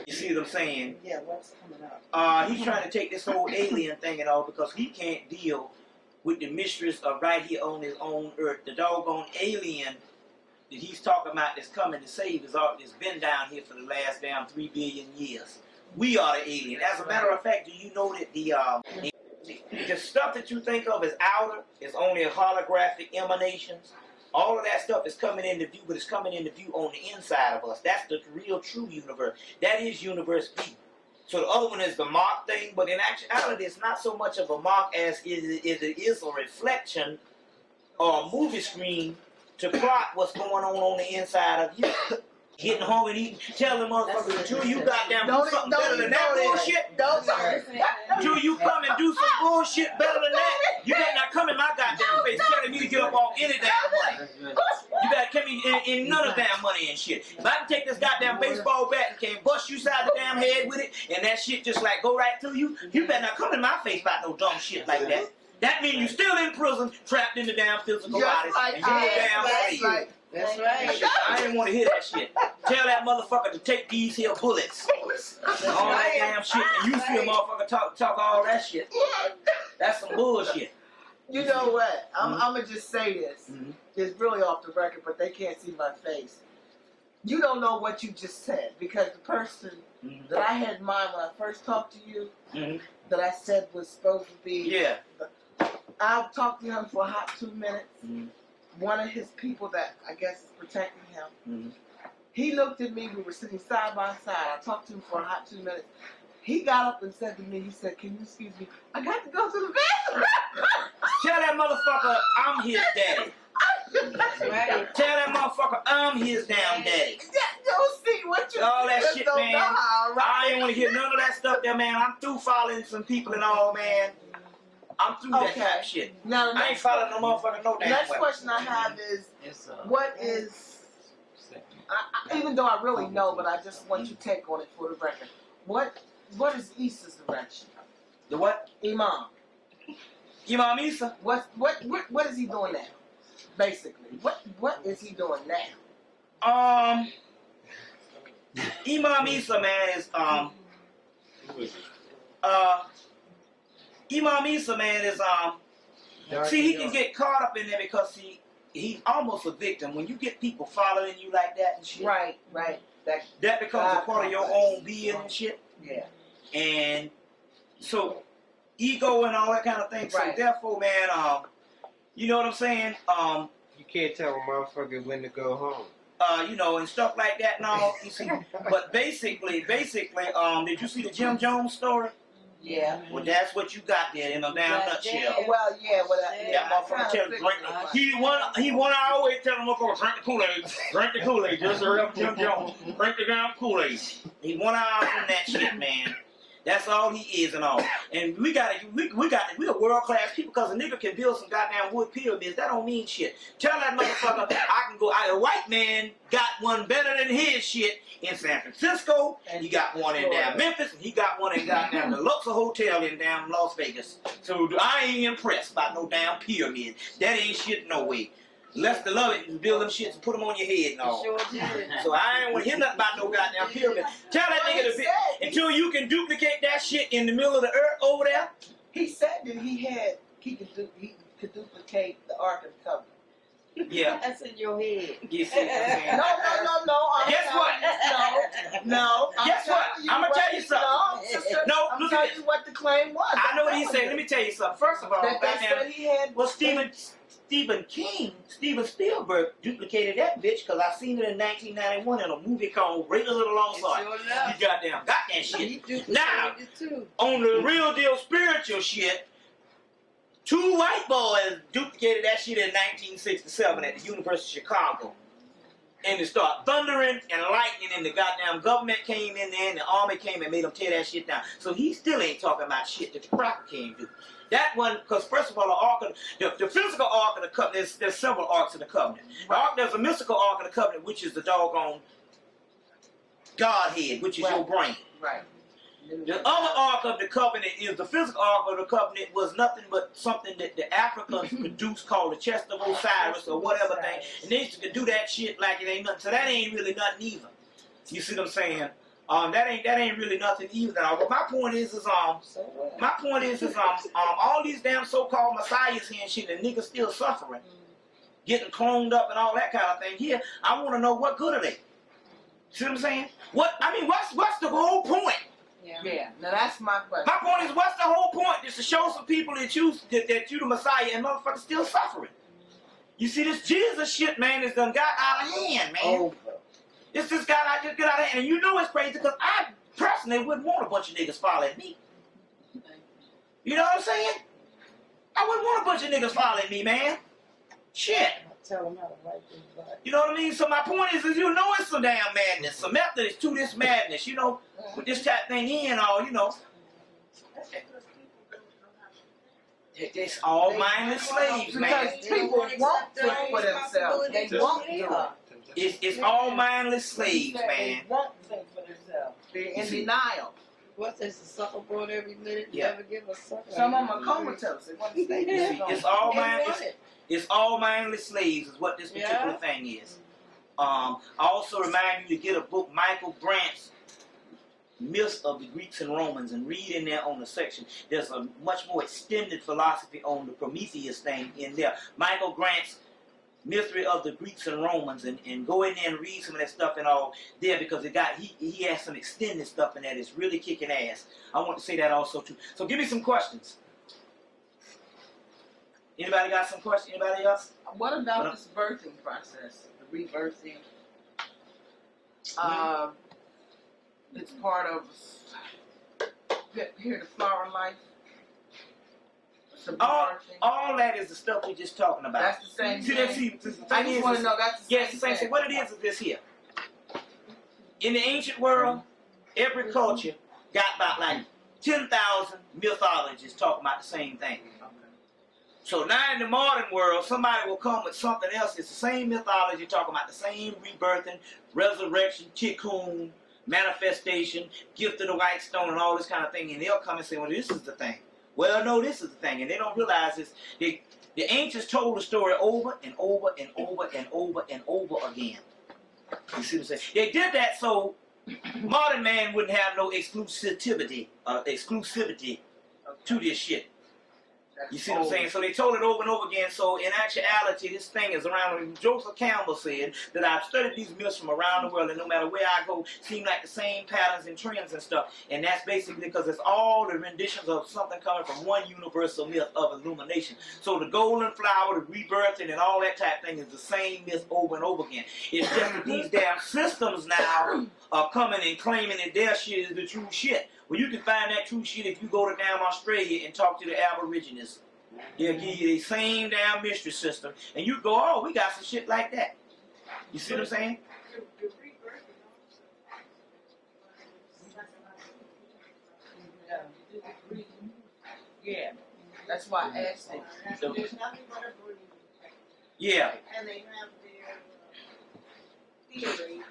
You see what I'm saying? Yeah, what's coming up? He's trying to take this whole alien thing and all because he can't deal with the mistress of right here on his own earth. The doggone alien that he's talking about that's coming to save us all, that's been down here for the last damn 3 billion years. We are the alien. As a matter of fact, do you know that the stuff that you think of as outer is only holographic emanations? All of that stuff is coming into view, but it's coming into view on the inside of us. That's the real, true universe. That is universe B. So the other one is the mark thing, but in actuality, it's not so much of a mark as it is a reflection or a movie screen to plot what's going on the inside of you. Getting home and eating, telling motherfuckers, Drew, you goddamn do something better than that bullshit. Drew, you come and do some bullshit better than that. You better not come in my goddamn face telling me to get up off any damn money. You better come in none of damn money and shit. If I can take this goddamn baseball bat and can bust you side the damn head with it, and that shit just like go right through you, you better not come in my face about no dumb shit like that. That means you still in prison, trapped in the damn physical body, and you damn right. That's right. I didn't want to hear that shit. Tell that motherfucker to take these here bullets. All that damn shit. And you see a motherfucker talk all that shit. That's some bullshit. You know what? I'm going to just say this. It's really off the record, but they can't see my face. You don't know what you just said because the person that I had in mind when I first talked to you that I said was supposed to be... Yeah. I talked to him for a hot 2 minutes. One of his people that I guess is protecting him. He looked at me. We were sitting side by side. I talked to him for a hot 2 minutes. He got up and said to me, he said, "Can you excuse me? I got to go to the bathroom." Tell that motherfucker I'm his daddy. Right. Tell that motherfucker I'm his damn daddy. Don't see what you all that shit, man. Right? I ain't want to hear none of that stuff there, man. I'm through following some people and all, man. I'm through that type of shit. Now, I ain't following no motherfucker no damn next question I have is, what is, even though I really know, but I just want you to take on it for the record. What is Issa's direction? The what? Imam. Imam Issa? What is he doing now? Basically. What is he doing now? Imam Issa, man, is Imam Issa, man, is see, he can get caught up in there because he's almost a victim. When you get people following you like that and shit, right, that becomes a part of your own being and shit. Yeah. And so ego and all that kind of thing. Right. So therefore, man, you know what I'm saying? You can't tell a motherfucker when to go home. You know, and stuff like that and all. You see, but basically, did you see the Jim Jones story? Yeah. Well, that's what you got there in a damn nutshell. Well, yeah, that motherfucker tell him drink. He won our way telling motherfucker drink the Kool-Aid. Drink the Kool-Aid. Just hurry up, Jim Jones. Drink the damn Kool-Aid. He won our from that shit, man. That's all he is and all. And we are world-class people because a nigga can build some goddamn wood pyramids. That don't mean shit. Tell that motherfucker a white man got one better than his shit in San Francisco. He got one in damn Memphis. And he got one in goddamn the Luxor Hotel in damn Las Vegas. So I ain't impressed by no damn pyramid. That ain't shit no way. Lester Lovett and build them shits and put them on your head and all. Sure did. So I ain't want to hear nothing about no goddamn pyramid. Tell that nigga to until you can duplicate that shit in the middle of the earth over there. He said that he could duplicate the Ark of the Covenant. Yeah. That's in your head. You see what I'm saying? No. Guess what? No. Guess what? I'm going to tell you something. No, I'm telling you what the claim was. I know what he said. Let me tell you something. First of all, Steven Spielberg duplicated that bitch because I seen it in 1991 in a movie called Raiders of the Lost Ark. He got that shit. Now, on the real deal spiritual shit, 2 white boys duplicated that shit in 1967 at the University of Chicago. And it started thundering and lightning, and the goddamn government came in there, and the army came and made them tear that shit down. So he still ain't talking about shit that the cracker can't do. That one, because first of all, the physical ark of the covenant, there's several arks of the covenant. There's a mystical ark of the covenant, which is the doggone Godhead, which is your brain. Right. The other ark of the covenant is the physical ark of the covenant was nothing but something that the Africans produced called the chest of Osiris or whatever thing. And they used to do that shit like it ain't nothing. So that ain't really nothing either. You see what I'm saying? That ain't really nothing either. But my point is all these damn so-called messiahs here and shit, and niggas still suffering, getting cloned up and all that kind of thing. Here, I want to know what good are they? See what I'm saying? What's the whole point? Yeah. Now that's my question. My point is, what's the whole point? Just to show some people that you the Messiah and motherfuckers still suffering. You see, this Jesus shit, man, is done got out of hand, man. This just got out of hand. And you know it's crazy because I personally wouldn't want a bunch of niggas following me. You know what I'm saying? I wouldn't want a bunch of niggas following me, man. Shit. Tell them how to write this back. You know what I mean? So my point is you know it's some damn madness, some method to this madness, you know, with this type thing in all, you know. It's all mindless slaves, man. Because people won't think for themselves. They won't do it. It's all mindless slaves, man. They won't think for themselves. They're in denial. What's this? A sucker born every minute? Yeah. Never give a sucker. Some of them are comatose. They want to stay there. It's all mindless slaves is what this particular thing is. I also remind you to get a book, Michael Grant's Myths of the Greeks and Romans, and read in there on the section. There's a much more extended philosophy on the Prometheus thing in there. Michael Grant's Mystery of the Greeks and Romans, and go in there and read some of that stuff and all there, because he has some extended stuff in there that's really kicking ass. I want to say that also too. So give me some questions. Anybody got some questions? Anybody else? What about this birthing process? The rebirthing? It's part of here the flower life. All that is the stuff we're just talking about. That's the same thing. I just want to know that's the same thing. What it is this here. In the ancient world, every culture got about like 10,000 mythologies talking about the same thing. So now in the modern world, somebody will come with something else. It's the same mythology talking about the same rebirthing, resurrection, tikkun, manifestation, gift of the white stone, and all this kind of thing. And they'll come and say, well, this is the thing. Well, no, this is the thing. And they don't realize this. The ancients told the story over and over and over and over and over again. You see what I'm saying? They did that so modern man wouldn't have no exclusivity to this shit. You see what I'm saying? So they told it over and over again. So in actuality, this thing is around. Joseph Campbell said that I've studied these myths from around the world, and no matter where I go, seem like the same patterns and trends and stuff. And that's basically because it's all the renditions of something coming from one universal myth of illumination. So the golden flower, the rebirthing, and all that type of thing is the same myth over and over again. It's just that these damn systems now are coming and claiming that their shit is the true shit. Well, you can find that true shit if you go to damn Australia and talk to the Aborigines. They'll give you the same damn mystery system. And you go, oh, we got some shit like that. You see what I'm saying? Yeah. That's why I asked it. There's nothing but a breed. Yeah. And they have their theory of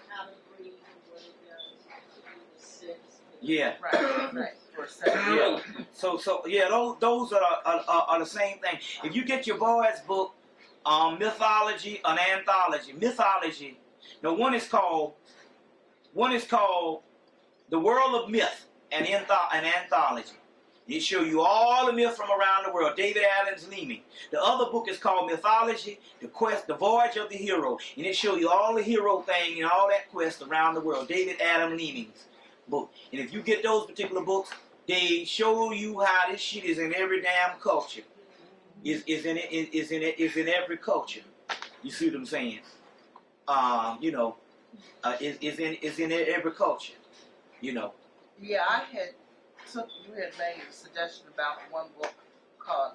how to breed and what it does to the sense. Yeah. Right. For a second. Yeah. So yeah, those are the same thing. If you get your boys' book, mythology, an anthology. Mythology. Now one is called The World of Myth, an anthology. It show you all the myth from around the world. David Allen's Leeming. The other book is called Mythology, The Voyage of the Hero. And it show you all the hero thing and all that quest around the world. David Allen Leeming's book. And if you get those particular books, they show you how this shit is in every damn culture. Is in every culture. You see what I'm saying? Is in every culture. You know. Yeah, you had made a suggestion about one book called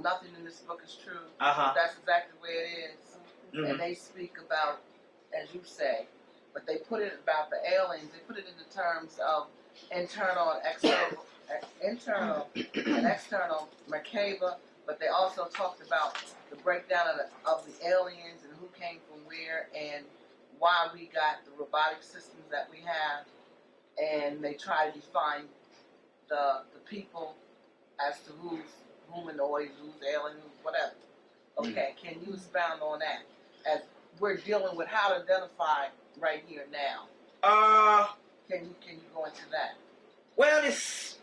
Nothing in This Book is True. That's exactly where it is. Mm-hmm. And they speak about, as you say, but they put it about the aliens, they put it in the terms of internal and external Merkaba, but they also talked about the breakdown of the aliens and who came from where and why we got the robotic systems that we have. And they try to define the people as to who's humanoid, who's alien, who's whatever. Okay, can you expound on that? As we're dealing with how to identify right here now. Can you go into that? Well, it's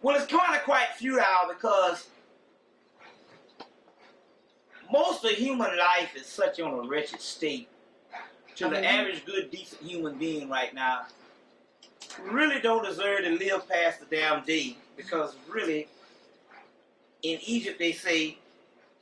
kind of quite futile because most of human life is such on a wretched state. To the average, good, decent human being right now, really don't deserve to live past the damn day, because really, in Egypt they say,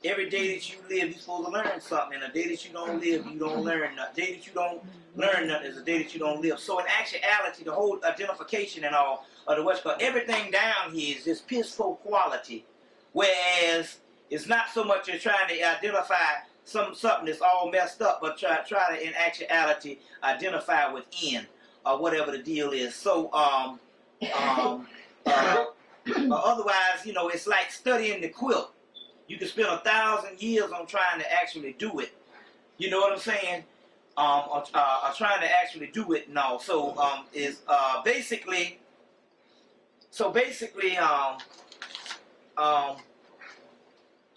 every day that you live, you're supposed to learn something, and a day that you don't live, you don't learn nothing. A day that you don't learn nothing is a day that you don't live. So in actuality, the whole identification and all of the what's called, everything down here is just piss poor quality, whereas it's not so much you're trying to identify something that's all messed up, but try to in actuality identify within or whatever the deal is. So otherwise, you know, it's like studying the quilt. You can spend 1,000 years on trying to actually do it. You know what I'm saying? Or trying to actually do it and all. So basically,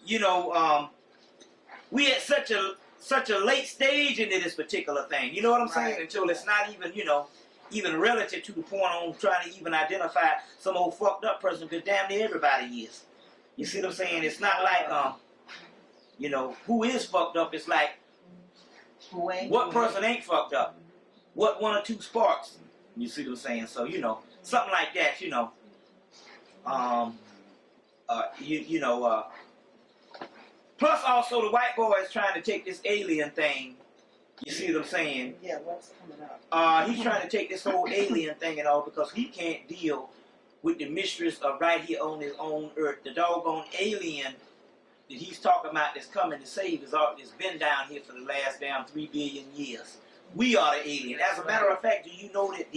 you know, we at such a late stage into this particular thing. You know what I'm saying? Right. Until it's not even, you know, even relative to the point on trying to even identify some old fucked up person, because damn near everybody is. You see what I'm saying? It's not like, you know, who is fucked up. It's like, Who ain't? what person ain't fucked up? What one or two sparks? You see what I'm saying? So, you know, something like that, you know. Plus also the white boy is trying to take this alien thing. You see what I'm saying? Yeah, what's coming up? He's trying to take this whole alien thing and all because he can't deal with the mistress of right here on his own earth. The doggone alien that he's talking about that's coming to save is been down here for the last damn 3 billion years. We are the alien. As a matter of fact, do you know that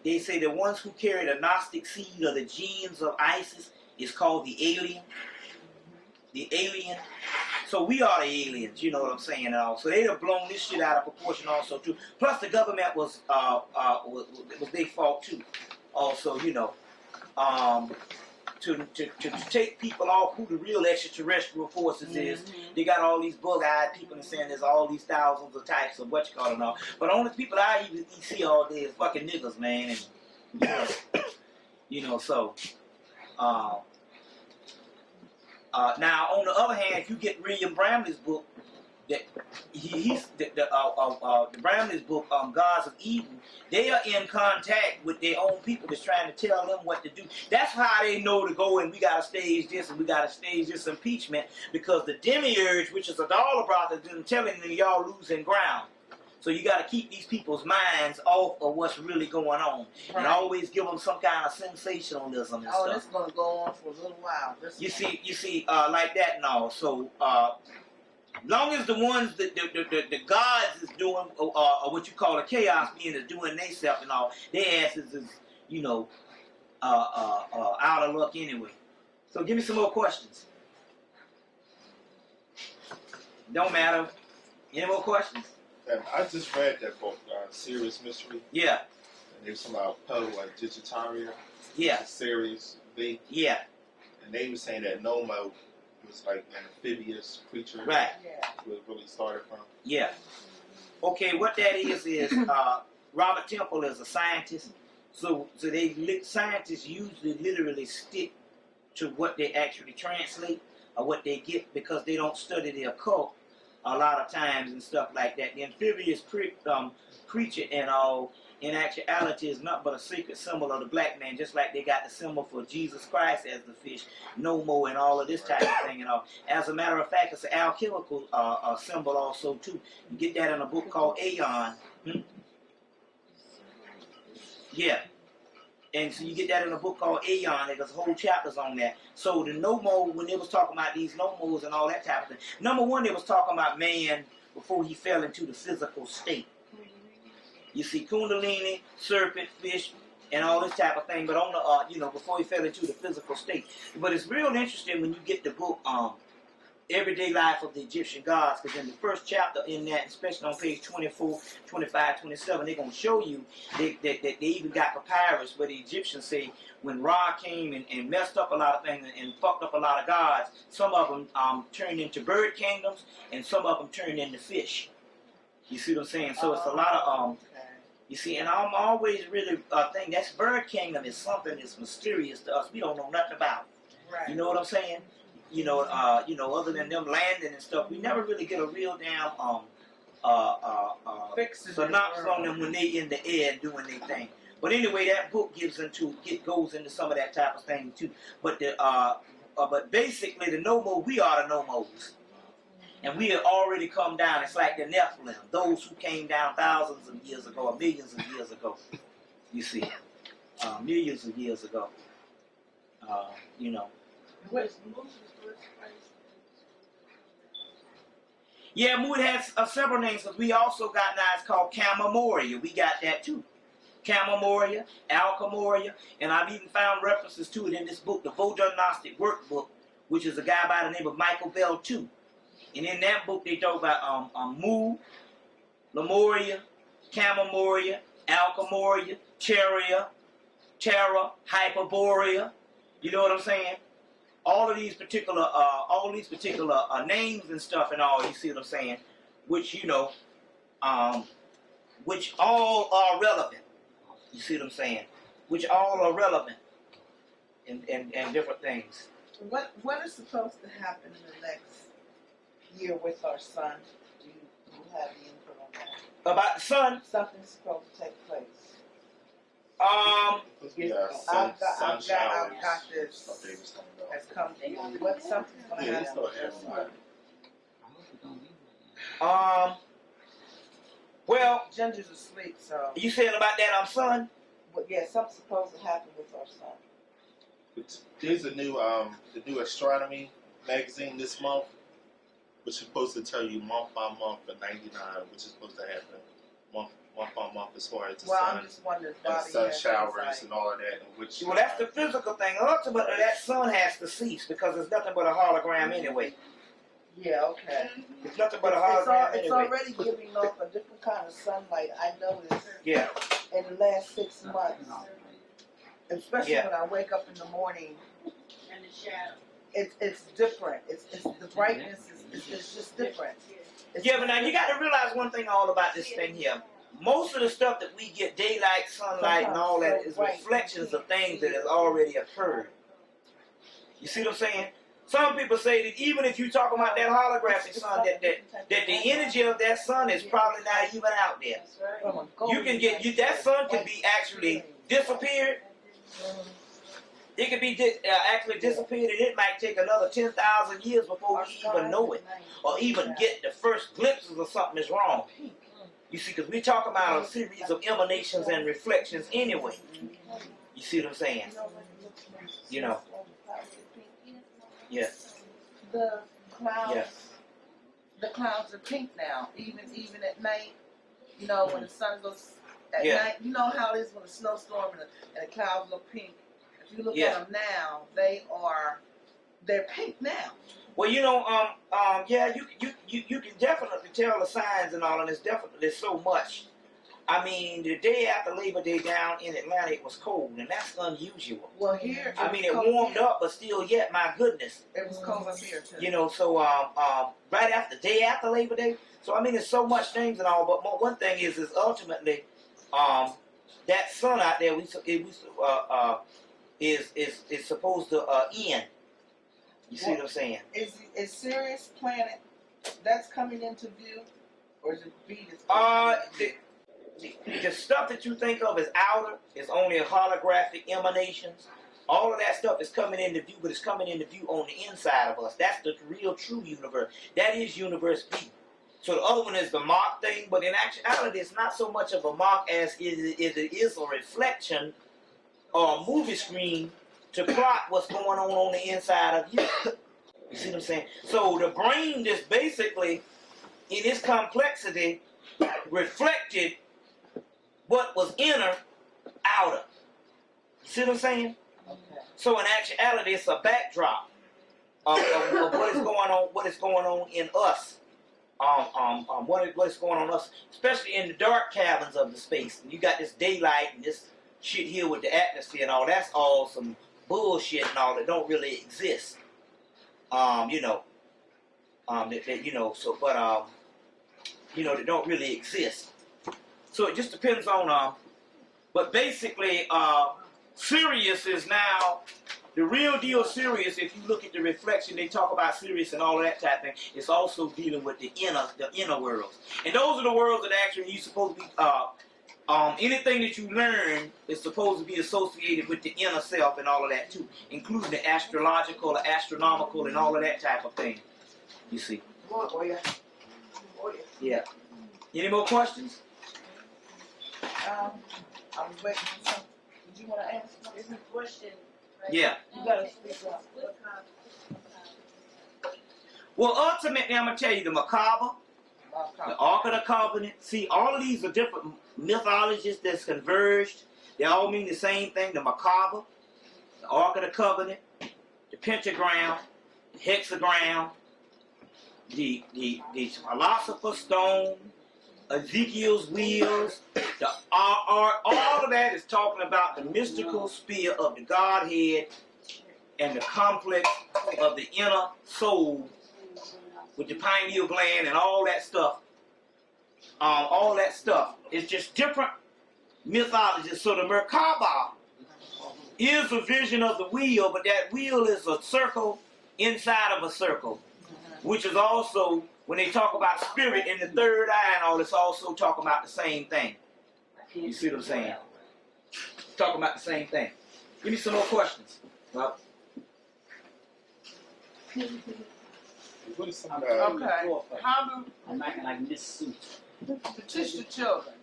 they say the ones who carry the Gnostic seed or the genes of ISIS is called the alien? The alien. So we are the aliens, you know what I'm saying and all. So they'd have blown this shit out of proportion also too. Plus the government was their fault too. Also, you know, to take people off who the real extraterrestrial forces is. They got all these bug-eyed people and saying there's all these thousands of types of what you call it and all. But the only people I even see all day is fucking niggas, man. And, you know, so. Now, on the other hand, if you get William Bramley's book, the Bramley's book, Gods of Eden, they are in contact with their own people that's trying to tell them what to do. That's how they know to go and we got to stage this and we got to stage this impeachment, because the demiurge, which is a dollar broth, is telling them y'all losing ground. So you got to keep these people's minds off of what's really going on, and always give them some kind of sensationalism and stuff. This is gonna go on for a little while. You see, like that and all. So, long as the ones that the gods is doing, or what you call a chaos being is doing they self and all, their asses is, you know, out of luck anyway. So give me some more questions. Don't matter. Any more questions? And I just read that book, Serious Mystery. Yeah. And they were talking about Poe, like Digitaria. Yeah. Series B. Yeah. And they were saying that Nomo was like an amphibious creature. Right. Where it really started from. Yeah. Okay, what that is Robert Temple is a scientist. So scientists usually literally stick to what they actually translate or what they get, because they don't study the occult a lot of times and stuff like that. The amphibious creature and all, in actuality, is not but a sacred symbol of the black man, just like they got the symbol for Jesus Christ as the fish, Nomo, and all of this type of thing and all. As a matter of fact, it's an alchemical symbol also too. You get that in a book called Aeon. Yeah. And so you get that in a book called Aeon. There's whole chapters on that. So the Nomo, when they was talking about these Nomos and all that type of thing, number one, they was talking about man before he fell into the physical state. You see Kundalini, serpent, fish, and all this type of thing, but on the, before he fell into the physical state. But it's real interesting when you get the book, everyday life of the Egyptian gods, because in the first chapter in that, especially on page 24, 25, 27, they're going to show you that they even got papyrus where the Egyptians say when Ra came and messed up a lot of things and fucked up a lot of gods, some of them turned into bird kingdoms and some of them turned into fish. You see what I'm saying? So it's a lot of, you see, and I'm always really think that's bird kingdom is something that's mysterious to us. We don't know nothing about. Right. You know what I'm saying? Other than them landing and stuff, we never really get a real damn synopsis on them when they in the air doing their thing. But anyway, that book goes into some of that type of thing too. But but basically the Nomos, we are the Nomos. And we have already come down. It's like the Nephilim, those who came down thousands of years ago, or millions of years ago. You see, millions of years ago. Yeah, Mood has several names, because we also got knives called Camemoria. We got that too. Camemoria, Alchemoria, and I've even found references to it in this book, the Vodognostic Workbook, which is a guy by the name of Michael Bell too. And in that book they talk about Mu, Lemuria, Camemoria, Alchemoria, Terra, Hyperborea. You know what I'm saying? All these particular names and stuff and all, you see what I'm saying? Which which all are relevant. You see what I'm saying? Which all are relevant and different things. What is supposed to happen in the next year with our son? Do you have the input on that? About the son? Something's supposed to take place. Yeah, I've got this. Something was coming up. Has come to you. What something's going to Yeah, it's happen? not happening. Well, Ginger's asleep, so. you saying about that son? But yeah, something's supposed to happen with our son. There's a new the new astronomy magazine this month, which is supposed to tell you month by month for 99, which is supposed to happen month by month as far as the Well, sun I'm just wondering and Bobby sun has showers insight. and all of that. Which Well, that's the physical thing. Ultimately, that sun has to cease because it's nothing but a hologram anyway. Yeah, okay. It's nothing but a hologram It's anyway. already giving off a different kind of sunlight. I noticed Yeah. in the last 6 months, especially Yeah. when I wake up in the morning. And the shadow. It's different. It's the brightness is just different. It's Yeah, but now you got to realize one thing all about this thing here. Most of the stuff that we get, daylight, sunlight, and all that, is reflections of things that has already occurred. You see what I'm saying? Some people say that even if you talk about that holographic sun, that the energy of that sun is probably not even out there. That's right. You can that sun can be actually disappeared. It could be actually disappeared, and it might take another 10,000 years before we even know it, or even get the first glimpses of something is wrong. You see, because we talk about a series of emanations and reflections anyway. You see what I'm saying? You know. Yeah. The clouds. Yeah. The clouds are pink now, even at night. You know, when the sun goes at Yeah. night. You know how it is when a snowstorm and the clouds look pink. If you look Yeah. at them now, they're pink now. Well, you know, yeah, you can definitely tell the signs and all, and there's so much. I mean, the day after Labor Day down in Atlanta, it was cold, and that's unusual. Well, here I mean, it warmed up, but still yet, my goodness. It was cold up here too. You know, so right after day after Labor Day. So I mean, there's so much things and all, but one thing is ultimately, that sun out there is supposed to end. You see what I'm saying? Is Sirius Planet that's coming into view, or is it B that's The stuff that you think of as outer is only holographic emanations. All of that stuff is coming into view, but it's coming into view on the inside of us. That's the real, true universe. That is universe B. So the other one is the mark thing, but in actuality, it's not so much of a mark as it is a reflection or a movie screen to plot what's going on the inside of you. You see what I'm saying? So the brain just basically, in its complexity, reflected what was inner, outer. You see what I'm saying? Okay. So in actuality, it's a backdrop. of what is going on in us. What is going on in us, especially in the dark caverns of the space. And you got this daylight and this shit here with the atmosphere and all. That's all some bullshit and all that don't really exist. That don't really exist. So it just depends on, but basically, Sirius is now, the real deal Sirius, if you look at the reflection, they talk about Sirius and all of that type of thing, it's also dealing with the inner worlds. And those are the worlds that actually you're supposed to be, anything that you learn is supposed to be associated with the inner self and all of that too, including the astrological, the astronomical, and all of that type of thing. You see. Yeah. Any more questions? I was waiting for something. Did you want to ask something? There's a question. Right? Yeah. You gotta speak up. What kind? Well, ultimately, I'm going to tell you the macabre, the Ark of the Covenant. See, all of these are different mythologies that's converged. They all mean the same thing. The macabre, the Ark of the Covenant, the pentagram, the hexagram, the philosopher's stone, Ezekiel's wheels, the all of that is talking about the mystical sphere of the Godhead and the complex of the inner soul with the pineal gland and all that stuff. All that stuff is just different mythologies. So the Merkaba is a vision of the wheel, but that wheel is a circle inside of a circle, which is also, when they talk about spirit in the third eye and all, it's also talking about the same thing. You see what I'm saying? Talking about the same thing. Give me some more questions. Well, What is some Okay. How do I'm acting like Miss Suit. to teach the children?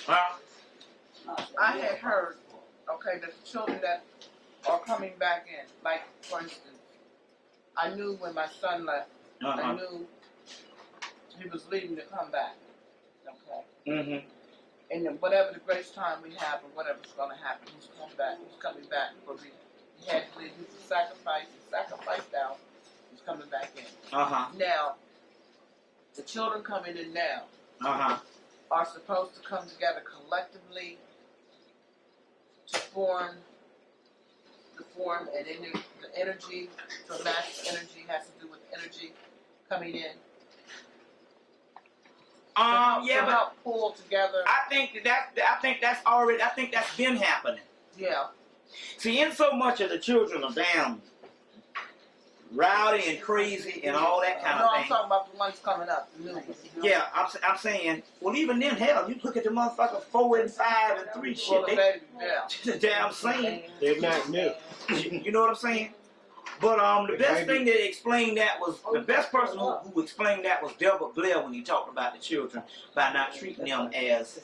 huh? I had heard, okay, that the children that are coming back in, like for instance, I knew when my son left, I knew he was leaving to come back. Okay. Mm-hmm. And then whatever the grace time we have or whatever's going to happen, he's coming back. He's coming back. But he had to leave. He was sacrificed out. He's coming back in. Uh-huh. Now, the children coming in now Uh-huh. are supposed to come together collectively to form and then the energy, the mass energy has to do with energy coming in. Yeah, to but help pull together. I think that's been happening. Yeah. See, in so much of the children are damn rowdy and crazy and all that kind No, of I'm thing. talking about the ones coming up. The new ones. Yeah, I'm saying, well, even then, hell, you look at the motherfucker 4 and 5 and 3 Well, shit. the baby, yeah. They damn same. They're not new. You know what I'm saying? But the best thing that explained that was, the best person who explained that was Delbert Blair when he talked about the children by not treating them as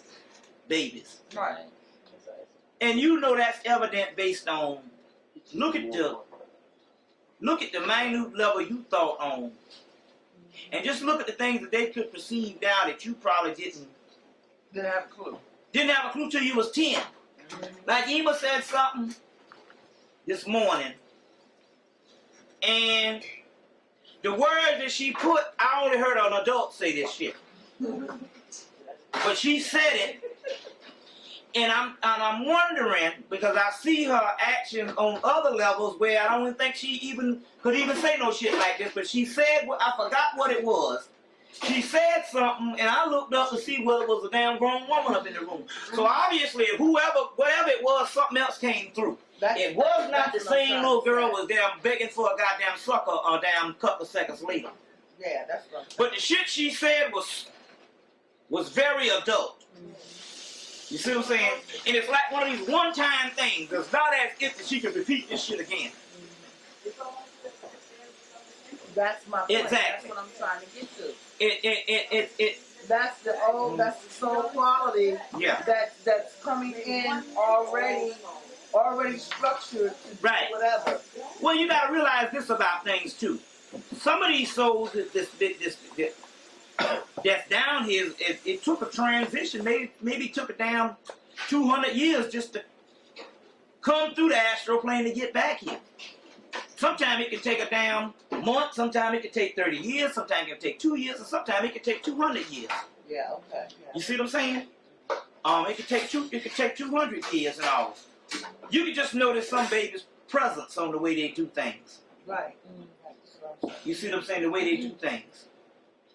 babies. Right. And you know that's evident based on, look at the minute level you thought on. And just look at the things that they could perceive now that you probably didn't Didn't have a clue. have a clue till you was 10. Like Ema said something this morning, and the words that she put, I only heard an adult say this shit. But she said it, and I'm wondering, because I see her actions on other levels where I don't even think she could even say no shit like this, but she said, I forgot what it was. She said something, and I looked up to see whether it was a damn grown woman up in the room. So obviously, whatever it was, something else came through. It was not the same little girl was damn begging for a goddamn sucker a damn couple of seconds later. Yeah, that's what. But the shit she said was very adult. You see what I'm saying? And it's like one of these one-time things. It's not as if she could repeat this shit again. That's my point. Exactly. That's what I'm trying to get to. It That's the soul quality. Yeah. That's coming in already structured to do Right. whatever. Well, you got to realize this about things too. Some of these souls that's down here, it took a transition. Maybe took it down 200 years just to come through the astral plane to get back here. Sometimes it can take a damn month, sometimes it can take 30 years, sometimes it can take 2 years, and sometimes it can take 200 years. Yeah, okay. You see what I'm saying? It could take 200 years and all. You can just notice some babies' presence on the way they do things. Right. You see what I'm saying? The way they do things.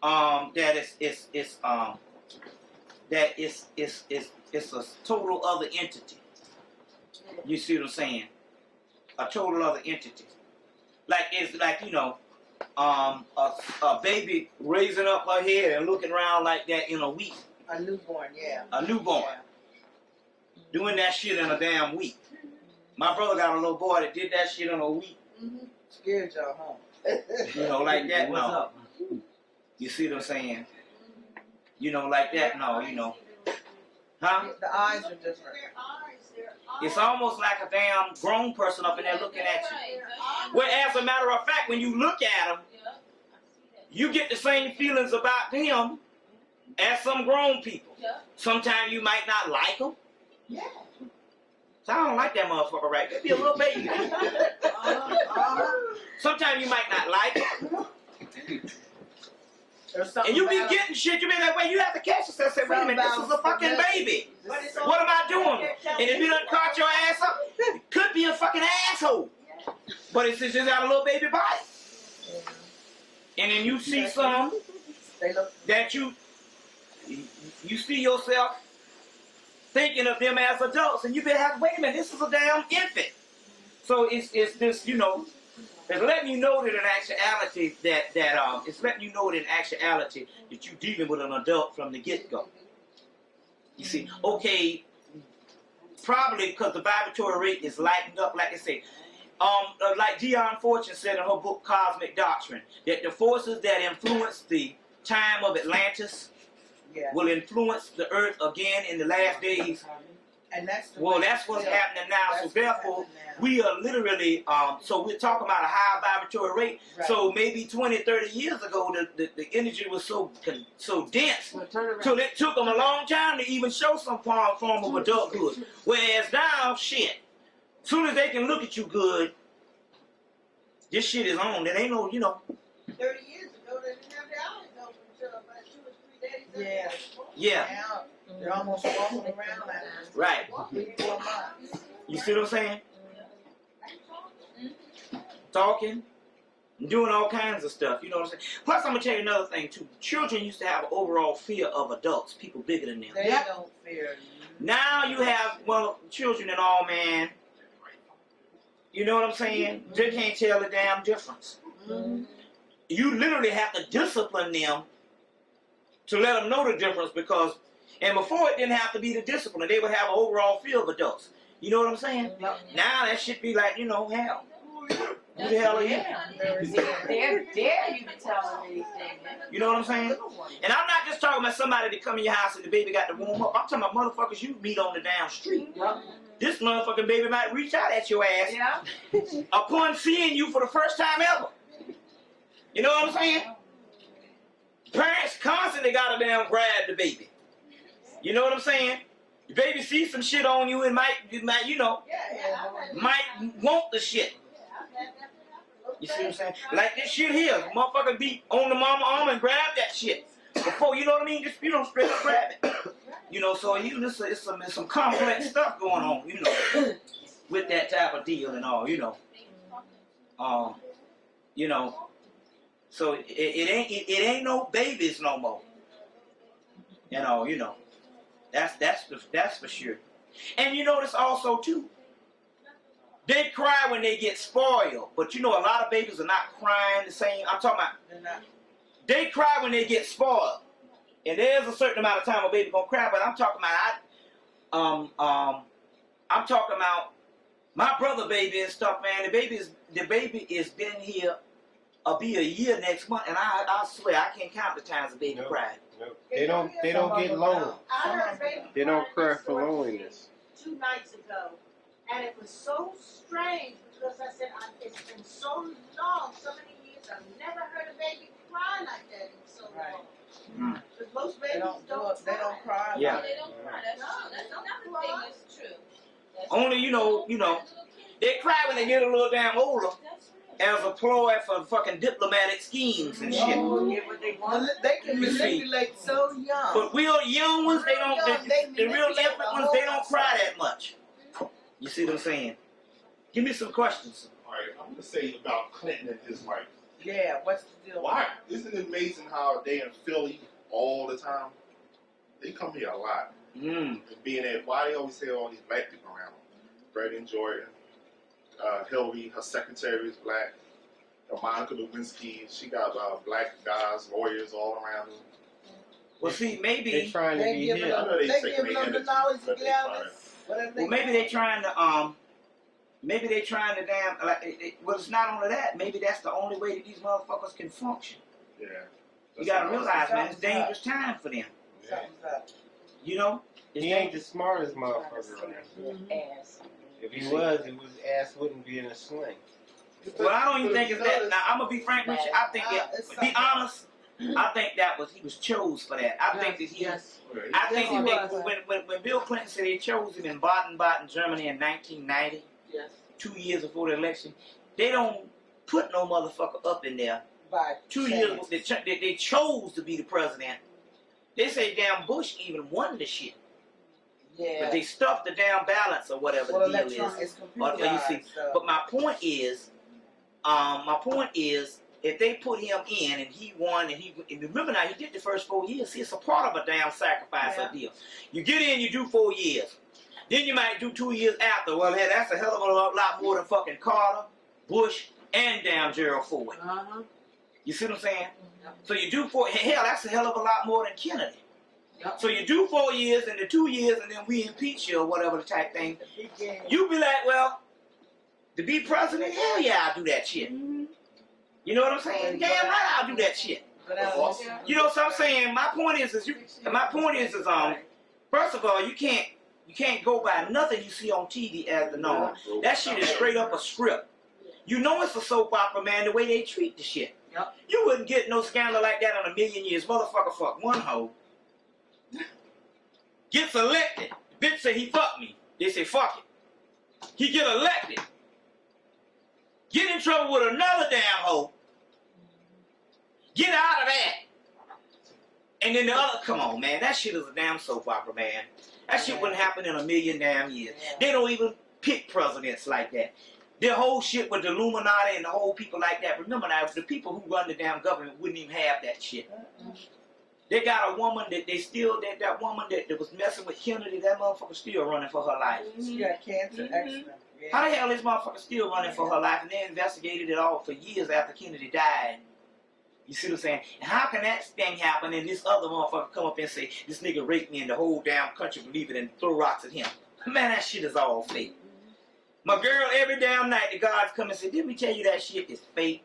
That it's a total other entity. You see what I'm saying? A total other entity. Like it's like, you know, a baby raising up her head and looking around like that in a week. A newborn, yeah. A newborn. Yeah. Doing that shit in a damn week. My brother got a little boy that did that shit in a week. Scared y'all, huh? You know, like that, What's no. up? You see what I'm saying? You know, like that, no, you know. Huh? The eyes are different. Their eyes. It's almost like a damn grown person up in there looking at you. Well, as a matter of fact, when you look at them, you get the same feelings about them as some grown people. Sometimes you might not like them. Yeah. So I don't like that motherfucker right there. Be a little baby. Sometimes you might not like them. And you be getting shit, you be like, wait, you have to catch yourself and say, wait a minute, this is a fucking baby. What am I doing? And if you done caught your ass up, it could be a fucking asshole. But it's just got a little baby body. And then you see some that you see yourself thinking of them as adults, and you be like, wait a minute, this is a damn infant. So it's this, you know, it's letting you know that in actuality it's letting you know that in actuality that you're dealing with an adult from the get-go. You see, okay, probably because the vibratory rate is lightened up, like I say. Like Dion Fortune said in her book Cosmic Doctrine, that the forces that influence the time of Atlantis will influence the earth again in the last days. And that's what's happening now. So therefore, we are literally, so we're talking about a high vibratory rate. Right. So maybe 20, 30 years ago, the energy was so dense, so it took them a long time to even show some form of adulthood. Whereas now, shit, as soon as they can look at you good, this shit is on. There ain't no, you know. 30 years ago, they didn't have their eyes open until about 2 or 3 days. Yeah. Yeah. Now, they're almost walking around like that. Right. 3 or 4 months. You see what I'm saying? Talking, doing all kinds of stuff. You know what I'm saying? Plus, I'm gonna tell you another thing too. Children used to have an overall fear of adults, people bigger than them. They don't fear you. Now you have children and all, man. You know what I'm saying? They can't tell the damn difference. Mm-hmm. You literally have to discipline them to let them know the difference because, and before it didn't have to be the discipline. They would have an overall fear of adults. You know what I'm saying? Mm-hmm. Now that should be like, you know, hell. Who the hell are you? Dare you to tell them anything. You know what I'm saying? And I'm not just talking about somebody that come in your house and the baby got to warm up. I'm talking about motherfuckers you meet on the damn street. Yep. This motherfucking baby might reach out at your ass upon seeing you for the first time ever. You know what I'm saying? Parents constantly got to damn grab the baby. You know what I'm saying? The baby sees some shit on you and might you know, might want the shit. You see what I'm saying? Like this shit here, motherfucker be on the mama arm and grab that shit before, you know what I mean? Just, you know, straight up grab it. You know, so it's some complex stuff going on, you know, with that type of deal and all, you know. You know, so it ain't no babies no more. You know, that's for sure. And you notice also too, they cry when they get spoiled, but you know a lot of babies are not crying the same. I'm talking about they cry when they get spoiled, and there's a certain amount of time a baby gonna cry. But I'm talking about my brother baby and stuff, man. The baby is been here. Be a year next month, and I swear I can't count the times a baby cried. Nope. They don't get lonely. I heard a baby They don't cry cry for loneliness. 2 nights ago, and it was so strange because I said it's been so long, so many years. I've never heard a baby cry like that in so long. Because most babies they don't cry. Yeah. They don't cry. That's another thing that's true. Only you know they cry when they get a little damn older. as a ploy for fucking diplomatic schemes and shit. Oh, Get what they want. They can You see. manipulate so young. But real young ones, they don't. Young, The real manipulate infant the ones, they whole don't cry that much. You see what I'm saying? Give me some questions. All right, I'm gonna say about Clinton and his wife. Yeah, what's the deal? Why? Isn't it amazing how they in Philly all the time? They come here a lot. Mm. And being that, why they always have all these black people around them? Freddie and Jordan, Hillary, her secretary is black. Monica Lewinsky, she got black guys, lawyers all around her. Well, see, They're maybe. trying to They be giving hip. I know they them taking their the energy, knowledge but and they trying gallons. Whatever Well, maybe they trying to maybe they trying to damn like. Well, it's not only that. Maybe that's the only way that these motherfuckers can function. Yeah. You gotta That's realize, man, it's Something's dangerous time for them. Something's up. You know, it's He ain't the dangerous. smartest motherfucker around. Ass. If he was, his ass wouldn't be in a sling. Well, I don't even think it's that. Now, I'm gonna be frank with you. I think It's that, to be something. honest, I think that he was chose for that. I think that he. Yes. I think Yes, he that was. when Bill Clinton said they chose him in Baden-Baden, Germany in 1990, Yes. 2 years before the election, they don't put no motherfucker up in there. By 2 years before they chose to be the president. They say damn Bush even won the shit, Yeah. but they stuffed the damn balance or whatever well, the deal electron is. is Or you see, computerized. So. but my point is, if they put him in and he won and remember now he did the first 4 years. See, it's a part of a damn sacrifice Yeah. or deal. You get in, you do 4 years, then you might do 2 years after. Well, hey, that's a hell of a lot more than fucking Carter, Bush, and damn Gerald Ford. Uh-huh. You see what I'm saying? Yep. So you do hell, that's a hell of a lot more than Kennedy. Yep. So you do 4 years and the 2 years and then we impeach you or whatever the type thing. The big game. You be like, well, to be president, hell yeah, I'll do that shit. You know what I'm saying? Damn right, I'll do that shit. But I was- You know what I'm saying? My point is first of all, you can't go by nothing you see on TV as the norm. That shit is straight up a script. You know it's a soap opera, man, the way they treat the shit. Yep. You wouldn't get no scandal like that in a million years. Motherfucker fuck one hoe. Gets elected. Bitch say he fucked me. They say fuck it. He get elected. Get in trouble with another damn hoe. Get out of that. And then the other, come on, man, that shit is a damn soap opera, man. That shit wouldn't happen in a million damn years. They don't even pick presidents like that. Their whole shit with the Illuminati and the whole people like that. Remember now, the people who run the damn government wouldn't even have that shit. They got a woman that woman that was messing with Kennedy, that motherfucker still running for her life. She got cancer. Excellent. Yeah. How the hell is this motherfucker still running for her life and they investigated it all for years after Kennedy died? You see what I'm saying? And how can that thing happen and this other motherfucker come up and say, this nigga raped me and the whole damn country believe it and throw rocks at him? Man, that shit is all fake. My girl, every damn night the guards come and say, didn't we tell you that shit is fake?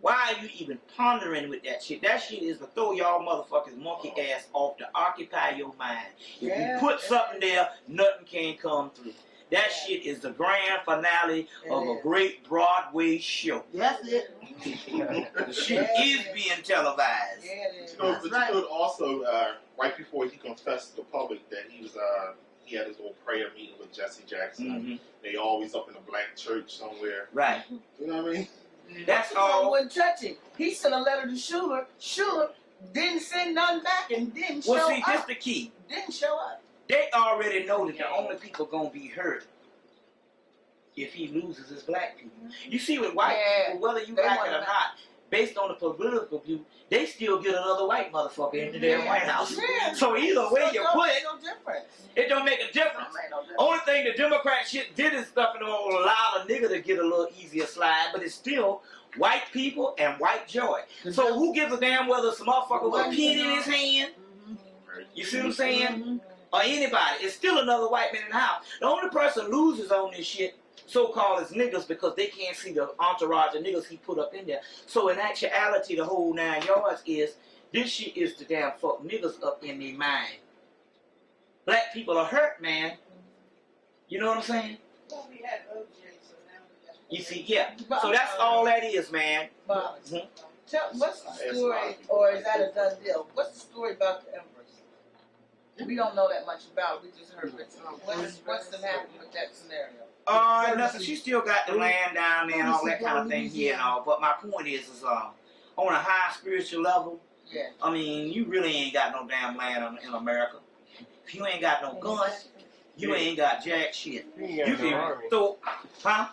Why are you even pondering with that shit? That shit is to throw y'all motherfuckers monkey ass off to occupy your mind. If Yeah, you put something there, nothing can come through. That shit is the grand finale of a great Broadway show. That's it. The shit is being televised. Yeah, it is. But you could also, right before he confessed to the public that he had his little prayer meeting with Jesse Jackson. Mhm. They always up in a black church somewhere. Right. You know what I mean? That's I all. wouldn't touch it. He sent a letter to Schuler. Schuler didn't send none back and didn't Well, show see, this up. the key. Didn't show up. They already know that the only people gonna be hurt if he loses is black people. You see, with white people, whether you They like want it or that. not, based on the political view, they still get another white motherfucker into their White House. Yeah. So either way you put it, no difference. it don't make a difference. Don't make no difference. Only thing the Democrat shit did is stuff and allow a nigga to get a little easier slide, but it's still white people and white joy. So who gives a damn whether some motherfucker with a pen in his hand, you see what I'm saying, or anybody? It's still another white man in the house. The only person loses on this shit, so-called, is niggas because they can't see the entourage of niggas he put up in there. So in actuality, the whole 9 yards is, this shit is to damn fuck niggas up in their mind. Black people are hurt, man. You know what I'm saying? Well, we had OJ, so now we got. You see, yeah. So that's all that is, man. Bob, Mhm. what's the story, or is that a done deal? What's the story about the Empress? We don't know that much about it. We just heard bits and pieces. What's been happening with that scenario? Nothing. She still got the land down there and all that kind of thing here and all. But my point is on a high spiritual level, Yeah. I mean, you really ain't got no damn land in America. If you ain't got no guns, you ain't got jack shit. You You got no army. can throw, huh?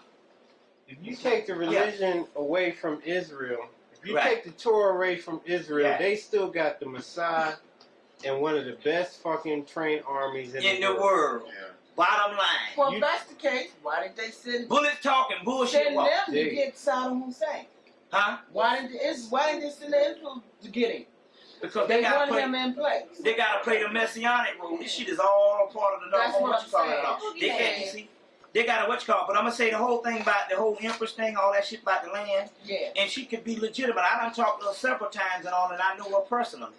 If you take the religion away from Israel, if you Right. take the Torah away from Israel, Yeah. they still got the Messiah and one of the best fucking trained armies in In the world. Yeah. Bottom line. Well, You- if that's the case, why did they send Bullets talking, bullshit them walk. to Dig. get Saddam Hussein? Huh? Why didn't they send the Israel to get him? Because They they gotta want play. him in place. They gotta play the messianic role. This shit is all a part of the That's doggone what what you call I'm it. all. saying. They can't, you see. They gotta what you call it. But I'm gonna say the whole thing about the whole Empress thing, all that shit about the land, Yeah. and she could be legitimate. I done talked to her several times and all, and I know her personally.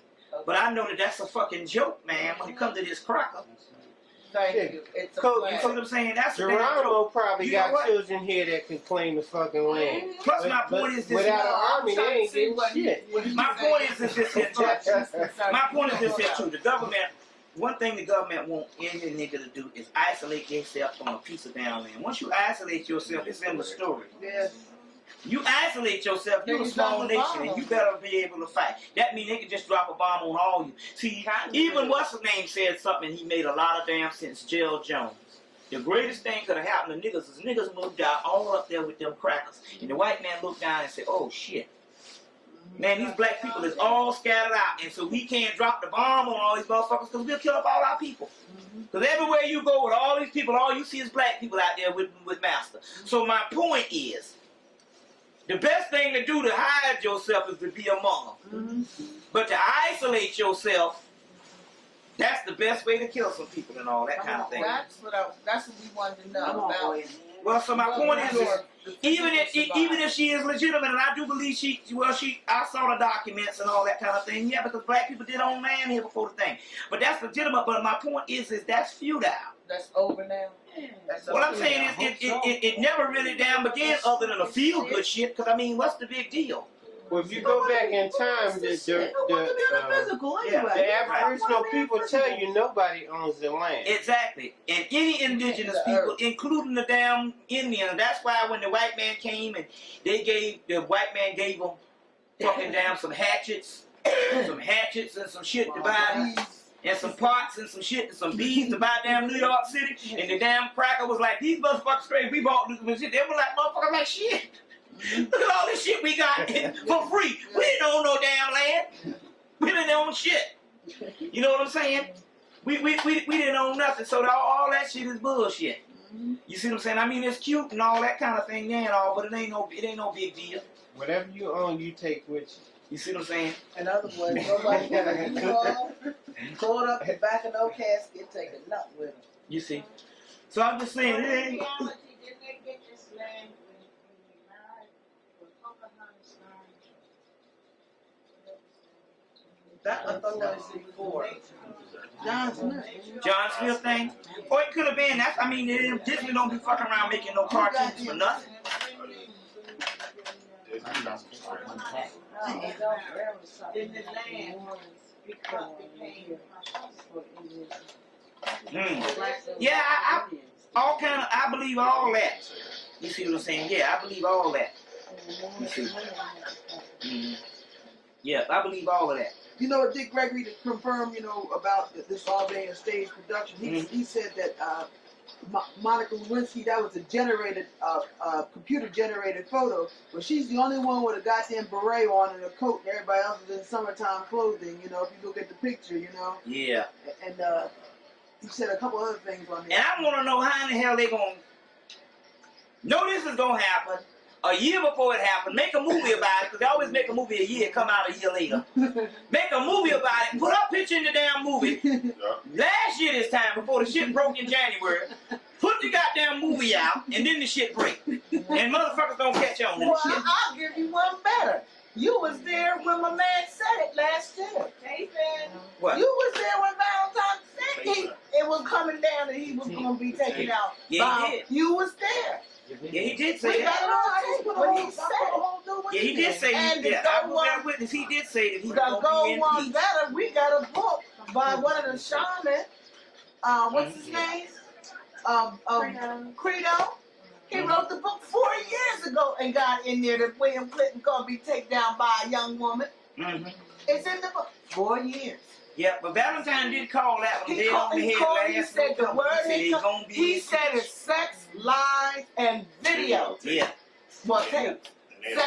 But I know that that's a fucking joke, man. When it comes to this cracker, Thank Yeah. you. It's a Cool. you see plan. what I'm saying? That's a damn Geronimo joke. probably You know got what? children here that can claim the fucking land. Plus, my point is this. Without an I'm army, trying they to ain't see getting what shit. he's My saying. point is this here, too. My point is this here too. The government, one thing the government want any nigga to do is isolate themselves on a piece of down land. Once you isolate yourself, it's in the story. Yes. You isolate yourself, you're a Then you small drop a nation, bomb and on you them. better be able to fight. That means they can just drop a bomb on all you. See, even what's his name said something, he made a lot of damn sense, Gerald Jones. The greatest thing could have happened to niggas is niggas moved out all up there with them crackers. And the white man looked down and said, oh shit. Man, these black people is all scattered out, and so we can't drop the bomb on all these motherfuckers because we'll kill up all our people. Because everywhere you go with all these people, all you see is black people out there with master. So my point is, the best thing to do to hide yourself is to be among them. But to isolate yourself, that's the best way to kill some people and all that kind of thing. That's what we wanted to know about. Well, so my point is even if she is legitimate, and I do believe I saw the documents and all that kind of thing, yeah, because black people did own land here before the thing. But that's legitimate, but my point is that's feudal. That's over now. That's What I'm over saying now. is it never really damn began other than a feel-good shit, because I mean, what's the big deal? Well, if you go back in time, the Aboriginal people tell you nobody owns the land. Exactly. And any indigenous people, including the damn Indians, that's why when the white man came and the white man gave them fucking damn some hatchets and some shit to buy, and some pots and some shit and some beads to buy damn New York City, and the damn cracker was like, these motherfuckers straight, we bought this shit. They were like, motherfuckers like shit. Look at all this shit we got for free. We didn't own no damn land. We didn't own shit. You know what I'm saying? We didn't own nothing. So all that shit is bullshit. You see what I'm saying? I mean, it's cute and all that kind of thing and all, but it ain't no big deal. Whatever you own, you take with you. You see what I'm saying? In other words, nobody caught up the back of no casket, taking nothing with them. You see? So I'm just saying, In it ain't. reality, didn't they get this land when they married? When Pocahontas married? That I thought that was before. John Smith. John Smith thing? Or it could have been. I mean, Disney don't be fucking around making no cartoons for nothing. Then the land became Yeah, I believe all that. You see what I'm saying? Yeah, I believe all that. You see? Yeah, I believe all of that. You know, Dick Gregory to confirm, about this all being a stage production. He said that Monica Lewinsky, that was a computer generated photo, but she's the only one with a goddamn beret on and a coat, and everybody else is in summertime clothing. If you look at the picture, Yeah. And he said a couple other things on there. And I want to know how in the hell they gonna know this is gonna happen a year before it happened. Make a movie about it, because they always make a movie a year, come out a year later. Make a movie about it, put our picture in the damn movie. Last year this time, before the shit broke in January, put the goddamn movie out, and then the shit break. And motherfuckers don't catch on to Well, this shit. I'll give you one better. You was there when my man said it last year. What? You was there when Valentine's said it was coming down and he was going to be taken out. Yeah, he did. You was there. Yeah, he did We say got that. it on tape when he said it. Yeah, he did say And yeah, the I go was one- that witness. He did say that he The was go going to be one in peace. better, we got a book by one of the shamans. What's his name? Credo. He wrote the book 4 years ago and got in there that William Clinton gonna be taken down by a young woman. Mm-hmm. It's in the book. 4 years. Yeah, but Valentine did call that one. He said the word he said it's sex, lies, and video. Yeah. Well, tape.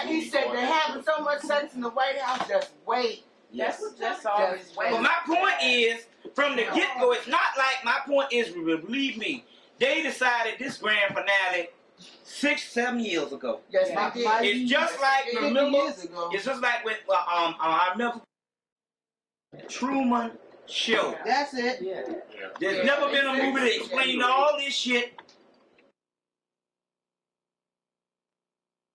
He said they're having so much sex in the White House, just wait. Yes. That's always wait. But my point is, from the get-go, it's not like my point is, believe me, they decided this grand finale 6-7 years ago. Yes, they did. It's just like, remember, years ago. it's just like with, I remember Truman Show. That's it. Yeah. There's never been a movie that explained all this shit.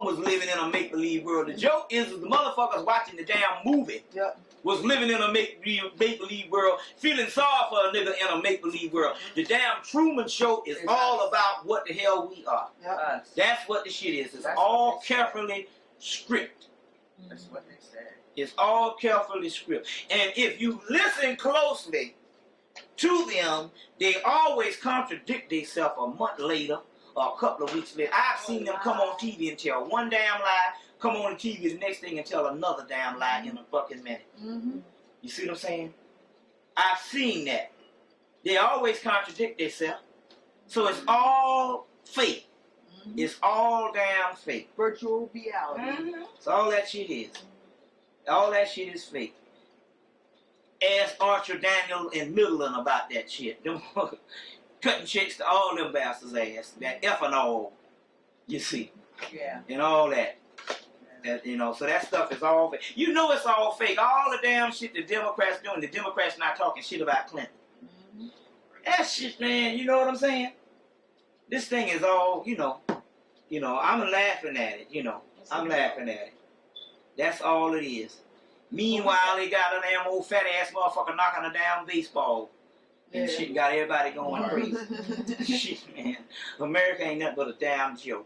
Was living in a make-believe world. The joke is the motherfuckers watching the damn movie was living in a make-believe world, feeling sorry for a nigga in a make-believe world. The damn Truman Show is all about what the hell we are. That's what the shit is. It's all carefully scripted. That's what they said. It's all carefully scripted. And if you listen closely to them, they always contradict themselves a month later or a couple of weeks later. I've seen them come on TV and tell one damn lie, come on the TV the next thing and tell another damn lie in a fucking minute. You see what I'm saying? I've seen that. They always contradict themselves. So it's all fake. It's all damn fake. Virtual reality. So all that shit is. All that shit is fake. Ask Archer, Daniel, and Midland about that shit. Them cutting checks to all them bastards' ass. That ethanol, you see. Yeah. And all that. You know, so that stuff is all fake. You know it's all fake. All the damn shit the Democrats doing. The Democrats not talking shit about Clinton. That shit, man, you know what I'm saying? This thing is all, you know, I'm laughing at it, you know. I'm laughing at it. That's all it is. Meanwhile, they got a damn old fat ass motherfucker knocking a damn baseball. And shit got everybody going crazy. Shit, man. America ain't nothing but a damn joke.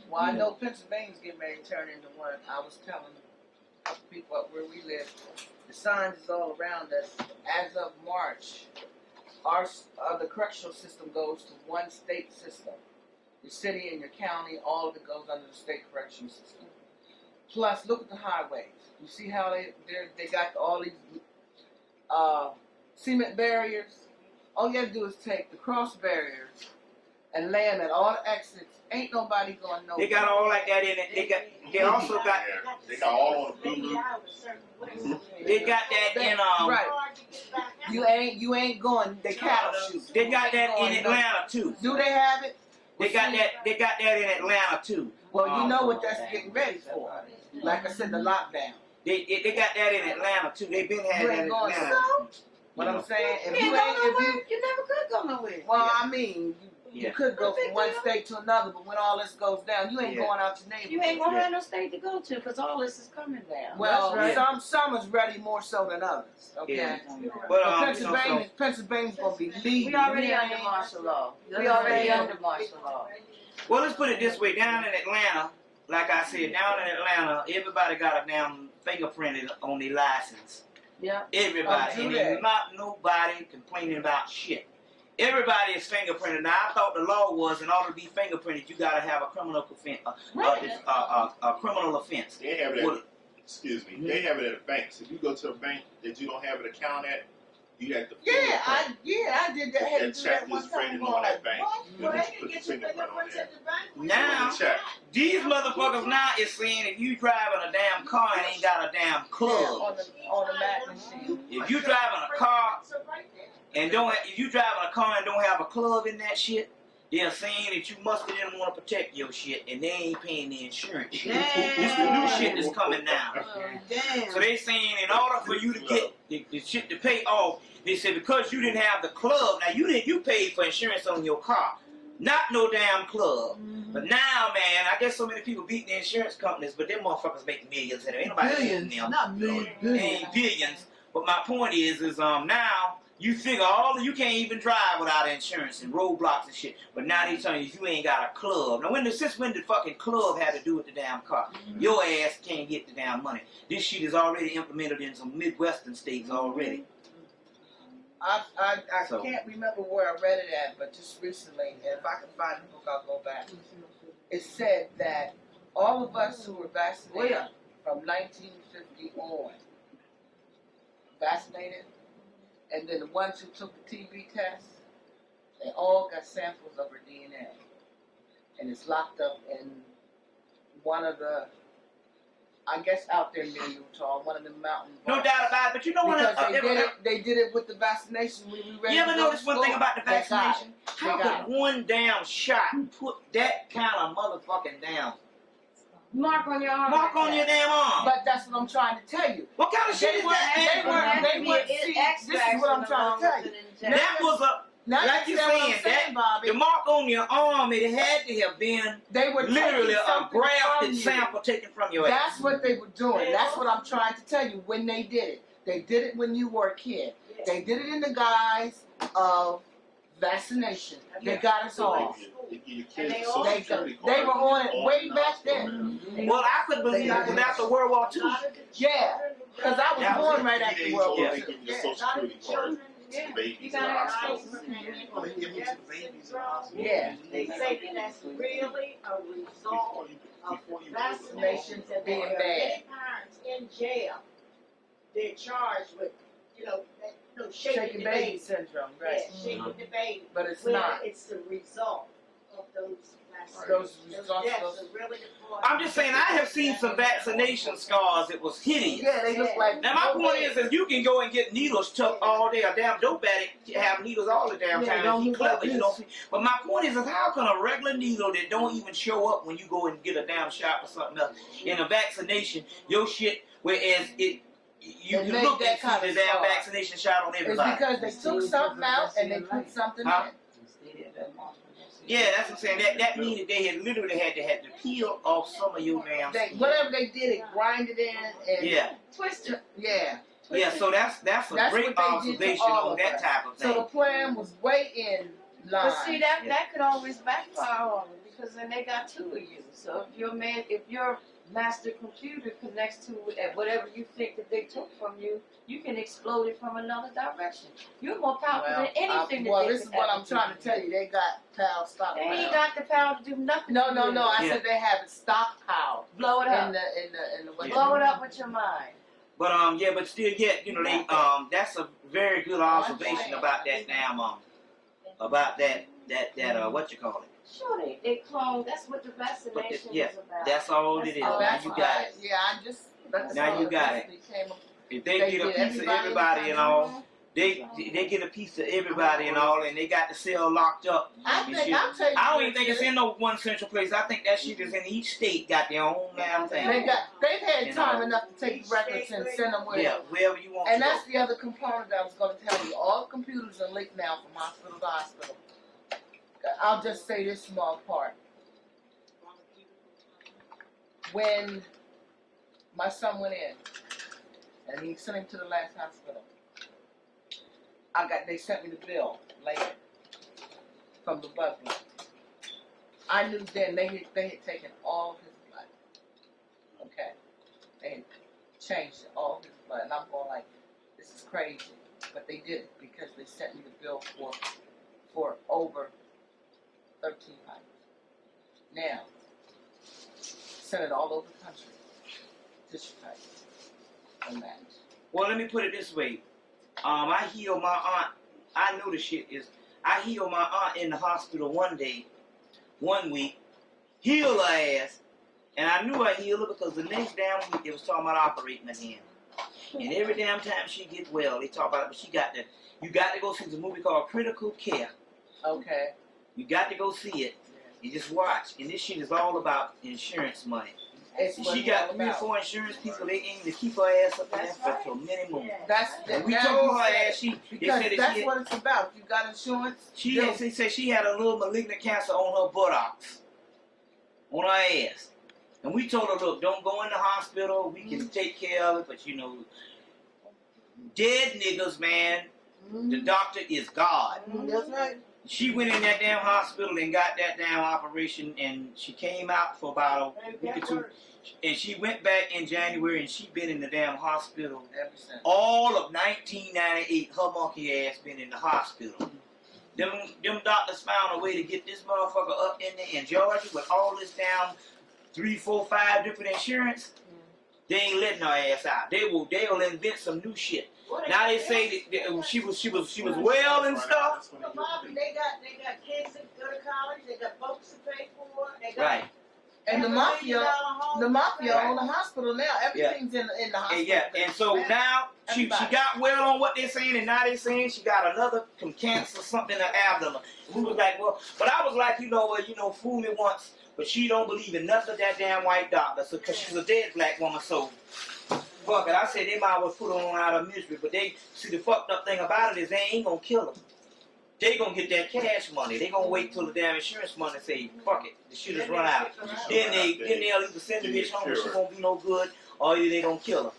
Well, I know Pennsylvania's getting ready to turn into one. I was telling a couple people up where we live, the signs is all around us. As of March, the correctional system goes to one state system. Your city and your county, all of it goes under the state correctional system. Plus, look at the highways. You see how they got all these cement barriers? All you have to do is take the cross barriers and lay them at all the exits. Ain't nobody going nowhere. They got all like that in it. They also got. They got all on the blue. They got that in Right. You ain't going. They cattle shoot. They got that in Atlanta too. Do they have it? They got that in Atlanta too. Well, you know what that's getting ready for. Like I said, the lockdown. They got that in Atlanta too. They've been having that in Atlanta. What I'm saying, You never could go nowhere. Well, I mean, you could go from one state to another, but when all this goes down, you ain't going out your neighborhood. You ain't gonna have no state to go to because all this is coming down. Well, right. some is ready more so than others. Okay. Yeah. But But Pennsylvania's gonna be legal. We already under martial law. We already under martial law. well, let's put it this way: down in Atlanta, like I said, down in Atlanta, everybody got a damn fingerprinted on their license. Yeah. Everybody, and there's not nobody complaining about shit. Everybody is fingerprinted. Now, I thought the law was in order to be fingerprinted, you gotta have a criminal offense. A criminal offense. They have it at, excuse me, they have it at a bank. So if you go to a bank that you don't have an account at, you have to I did that. Had to that do check that one is time. printed on that bank. You Well, just they can put the get you fingerprint on fingerprints there. at the bank. Now, Check. these motherfuckers now is saying if you driving a damn car and ain't got a damn club, on the Mac machine. if you driving a car So right there. and if you driving a car and don't have a club in that shit, they're saying that you must have didn't want to protect your shit and they ain't paying the insurance shit. This the new shit that's coming down. Damn. So they saying in order for you to get the shit to pay off, they said because you didn't have the club, now you paid for insurance on your car, not no damn club. But now, man, I guess so many people beat the insurance companies, but them motherfuckers make millions and ain't nobody beating Billions, them. not millions, They billions. ain't billions. But my point is now You figure you can't even drive without insurance and roadblocks and shit. But now they telling you ain't got a club. Now since when the fucking club had to do with the damn car? Your ass can't get the damn money. This shit is already implemented in some Midwestern states already. I So. can't remember where I read it at, but just recently, and if I can find the book, I'll go back. It said that all of us who were vaccinated from 1950 on, vaccinated, and then the ones who took the TB test, they all got samples of her DNA. And it's locked up in one of the, I guess out there near Utah, one of the mountain No bars. doubt about it, but you know what? Because they did it with the vaccination when we ready You to ever go to notice one thing school. about the They got vaccination? it. How They got could one damn shot put that kind of motherfucking down? Mark on your arm. Mark on your damn arm. But that's what I'm trying to tell you. What kind of shit is that? They weren't, see, this is what I'm trying to tell you. That was Now like you you see what I'm saying, saying, Bobby. the mark on your arm. It had to have been They were literally taking a something from grafted you. sample taken from your ass. That's what they were doing. That's what I'm trying to tell you when they did it. They did it when you were a kid. They did it in the guise of vaccination. They got us all. They give your kids And a social They security they card. were on it All way the back hospitals. then. Well, I could believe it was after World War II. Yeah, because I was That was born it. right 3 after days World old, War they II. give you a Yeah. social security card to Yeah. the babies You in the gotta ask hospital. Well, they give it to the babies in the hospital. Yeah. They say that that's really a result of Before you vaccinations, and being there are bad. many parents in jail. They're charged with, shaking the baby baby. syndrome, Yeah, right? shaking the baby. But it's Well, not. it's the result of those vaccinations. Those Those results, deaths those- are really important. I'm just saying, I have seen some vaccination scars that was hideous. Yeah, they look like. Now my point is, if you can go and get needles tucked all day, a damn dope addict have needles all the damn Yeah, time. don't He look clever, like you this. don't see. But my point is how can a regular needle that don't even show up when you go and get a damn shot or something else in a vaccination, your shit, whereas you It can made look that and see kind the of damn scar. vaccination shot on It's everybody. because they took something out and they put something Huh? in. Yeah, that's what I'm saying. That means that they had literally had to peel off some of your damn skin. Whatever they did, it grinded in and Yeah. Twister. yeah. Yeah, so that's a That's great what they did to observation all on of that us. type of So the thing. plan was way in line. But see, that could always backfire on them because then they got two of you. So if your master computer connects to whatever you think that they took from you, you can explode it from another direction. You're more powerful than anything that they this is could what ever I'm trying to do. tell you. They got power They stockpile. ain't got the power to do nothing. No. to you. I Yeah. said they have it stockpiled Blow it up. in the Blow it up with your mind. But but still yet, they that's a very good observation about that damn about that what you call it. Sure, they clone. That's what the vaccination yeah, is about. That's all it is. all Oh, Now that's you why. got it. Yeah, I just. That's Now all you got that became If they They get a did piece of everybody in the everybody and country. all, they get a piece of everybody and all, and they got the cell locked up. I and think shit. I'll tell you. I don't even think it's in no one central place. I think that shit is in each state got their own damn thing. They've had You time know. enough to take records and send them where. Yeah, wherever you want And to that's the other component that I was going to tell you. All the computers are linked now from hospital to hospital. I'll just say this small part. When my son went in, and he sent him to the last hospital, they sent me the bill later from the blood bank. I knew then they had taken all of his blood. Okay, they had changed all of his blood, and I'm going like, this is crazy. But they did it because they sent me the bill for over $1,300. Now, sent it all over the country. Tissue type. And that. Well, let me put it this way. I healed my aunt. I know the shit is. I healed my aunt in the hospital one week, healed her ass, and I knew I healed her because the next damn week they was talking about operating again. And every damn time she gets well, they talk about it, but you got to go see the movie called Critical Care. Okay. You got to go see it. You just watch. And this shit is all about insurance money. It's And what she it's got all 3 or about. 4 insurance people. They aim to keep her ass up in there That's for many more. And We now told you her said ass it, they because said that that's she what it's about. You got insurance. They said she had a little malignant cancer on her buttocks, on her ass. And we told her, look, don't go in the hospital. We can take care of it, but dead niggas, man, The doctor is God. That's right. She went in that damn hospital and got that damn operation, and she came out for about a week or two. And she went back in January, and she been in the damn hospital all of 1998. Her monkey ass been in the hospital. Them doctors found a way to get this motherfucker up in there in Georgia with all this damn 3, 4, 5 different insurance. They ain't letting her ass out. They'll invent some new shit. Now they say that she was well and stuff. So Bobby, they got kids that go to college, they got folks to pay for, they got Right. And the mafia own the hospital now. Everything's in the hospital. Yeah, and so now she got well on what they're saying, and now they're saying she got another cancer, something in her abdomen. We was like, well, but I was like, fool me once, but she don't believe in nothing of that damn white doctor, so because she's a dead black woman, so fuck it. I said they might well put her on out of misery, but they see the fucked up thing about it is they ain't gonna kill her. They gonna get that cash money. They gonna wait till the damn insurance money say, fuck it, the shit is run out. Then they'll either send the bitch home and she won't be no good, or either they gonna kill her.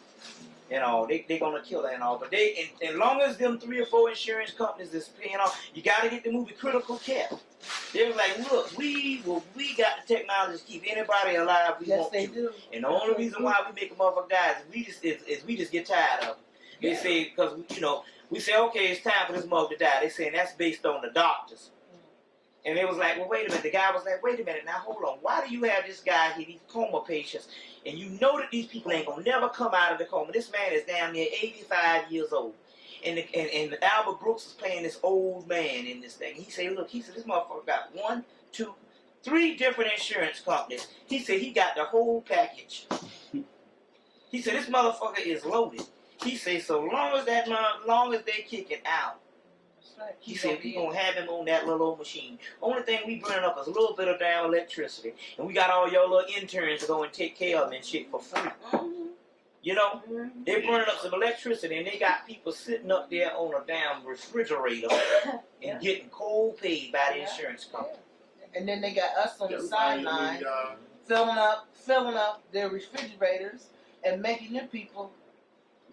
They gonna kill her and all. But as long as them 3 or 4 insurance companies is paying off, you gotta get the movie Critical Care. They was like, look, we got the technology to keep anybody alive we want to. Do. And the only reason why we make a motherfucker die is we just get tired of them. They say, because, we say, okay, it's time for this mother to die. They saying that's based on the doctors. And they was like, well, wait a minute. The guy was like, wait a minute. Now, hold on. Why do you have this guy here, these coma patients, and you know that these people ain't going to never come out of the coma? This man is damn near 85 years old. And Albert Brooks is playing this old man in this thing. He said, look, this motherfucker got 1, 2, 3 different insurance companies. He said he got the whole package. He said, this motherfucker is loaded. He said, so long as they kick it out, he said, we gonna have him on that little old machine. Only thing we burn up is a little bit of damn electricity. And we got all your little interns to go and take care of them and shit for free. They burning up some electricity, and they got people sitting up there on a damn refrigerator and getting cold paid by the insurance company. And then they got us on the sideline filling up their refrigerators and making them people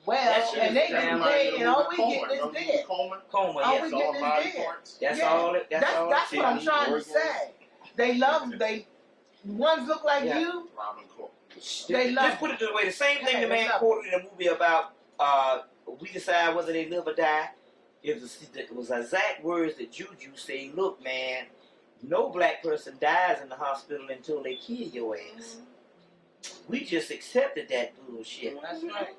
and they getting paid, and all we getting is dead. Coma, All we getting is dead. That's what I'm trying to say. They love ones look like you. They love. Let's put it this way: the same thing the man quoted in a movie about we decide whether they live or die. It was exact words that Juju say. Look, man, no black person dies in the hospital until they kill your ass. We just accepted that bullshit. That's right.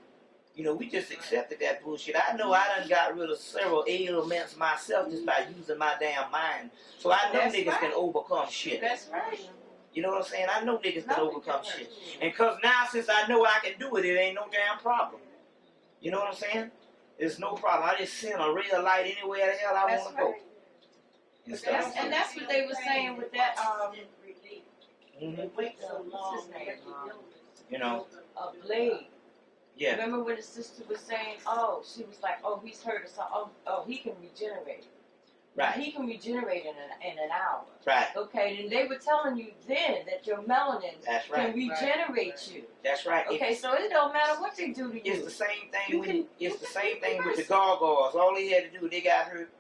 We just accepted that bullshit. I know I done got rid of several ailments myself just by using my damn mind. So I know niggas can overcome shit. That's right. You know what I'm saying? I know niggas can overcome shit. And cause now since I know I can do it, it ain't no damn problem. You know what I'm saying? It's no problem. I just send a ray of light anywhere the hell I want to go. And that's what they were saying with that Wait so long. Blade. Yeah. Remember when the sister was saying, she was like, he's hurt or something. He can regenerate. Right. He can regenerate in an hour. Right. Okay, and they were telling you then that your melanin can regenerate you. That's right. Okay, so it don't matter what they do to you. It's the same thing with the gargoyles. All they had to do, they got hurt,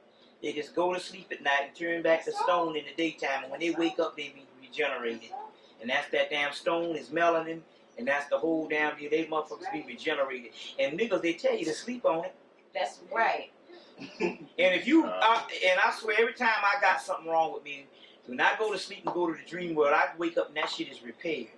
they just go to sleep at night and turn back to stone in the daytime, and when they wake up, they be regenerated. And that's that damn stone is melanin. And that's the whole damn deal. They motherfuckers be regenerated. And niggas, they tell you to sleep on it. That's right. And if you, and I swear every time I got something wrong with me, when I go to sleep and go to the dream world, I wake up and that shit is repaired.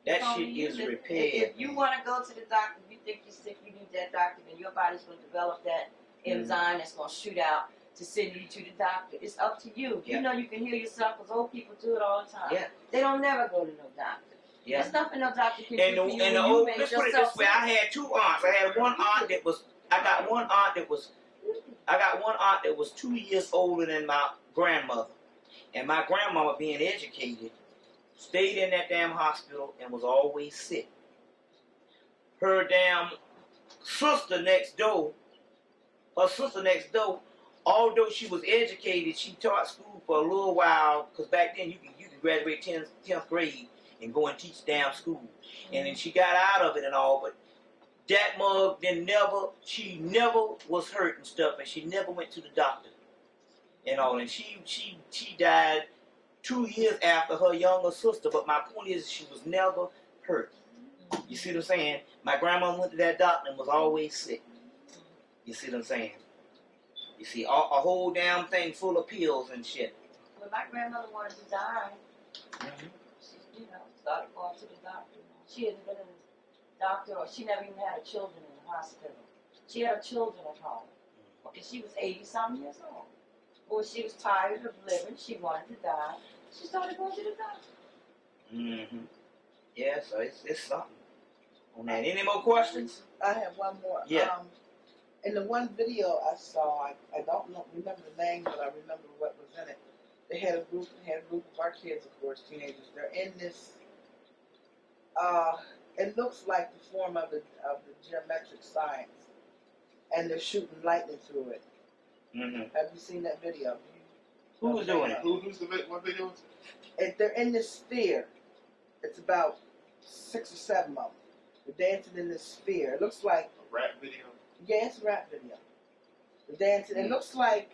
That shit is repaired. If you want to go to the doctor, if you think you're sick, you need that doctor, then your body's going to develop that enzyme that's going to shoot out to send you to the doctor. It's up to you. Yeah. You know you can heal yourself because old people do it all the time. Yeah. They don't never go to no doctor. Yeah. There's nothing no doctor can And do for you. the old, let's put it this way: I had 2 aunts. I had one aunt that was. I got one aunt that was 2 years older than my grandmother, and my grandmama, being educated, stayed in that damn hospital and was always sick. Her damn sister next door, although she was educated, she taught school for a little while, because back then you could graduate 10th grade and go and teach damn school. And then she got out of it and all, but that mug she never was hurt and stuff, and she never went to the doctor and all. And she died 2 years after her younger sister. But my point is, she was never hurt. You see what I'm saying? My grandma went to that doctor and was always sick. You see what I'm saying? You see, a whole damn thing full of pills and shit. When my grandmother wanted to die, Mm-hmm. she, started going to the doctor. She hadn't been in the doctor, or she never even had her children in the hospital. She had her children at home. Okay, she was 80-something years old. Well, she was tired of living. She wanted to die. She started going to the doctor. Mm-hmm. Yeah, so it's something on that. Any more questions? I have one more. Yeah. In the one video I saw, I don't remember the name, but I remember what was in it. They had a group of our kids, of course, teenagers. They're in this. It looks like the form of the geometric signs, and they're shooting lightning through it. Mm-hmm. Have you seen that video? Who was doing it? Who's what video? They're in this sphere. It's about 6 or 7 of them. They're dancing in this sphere. It looks like A rap video? yeah, it's a rap video. They're dancing. It looks like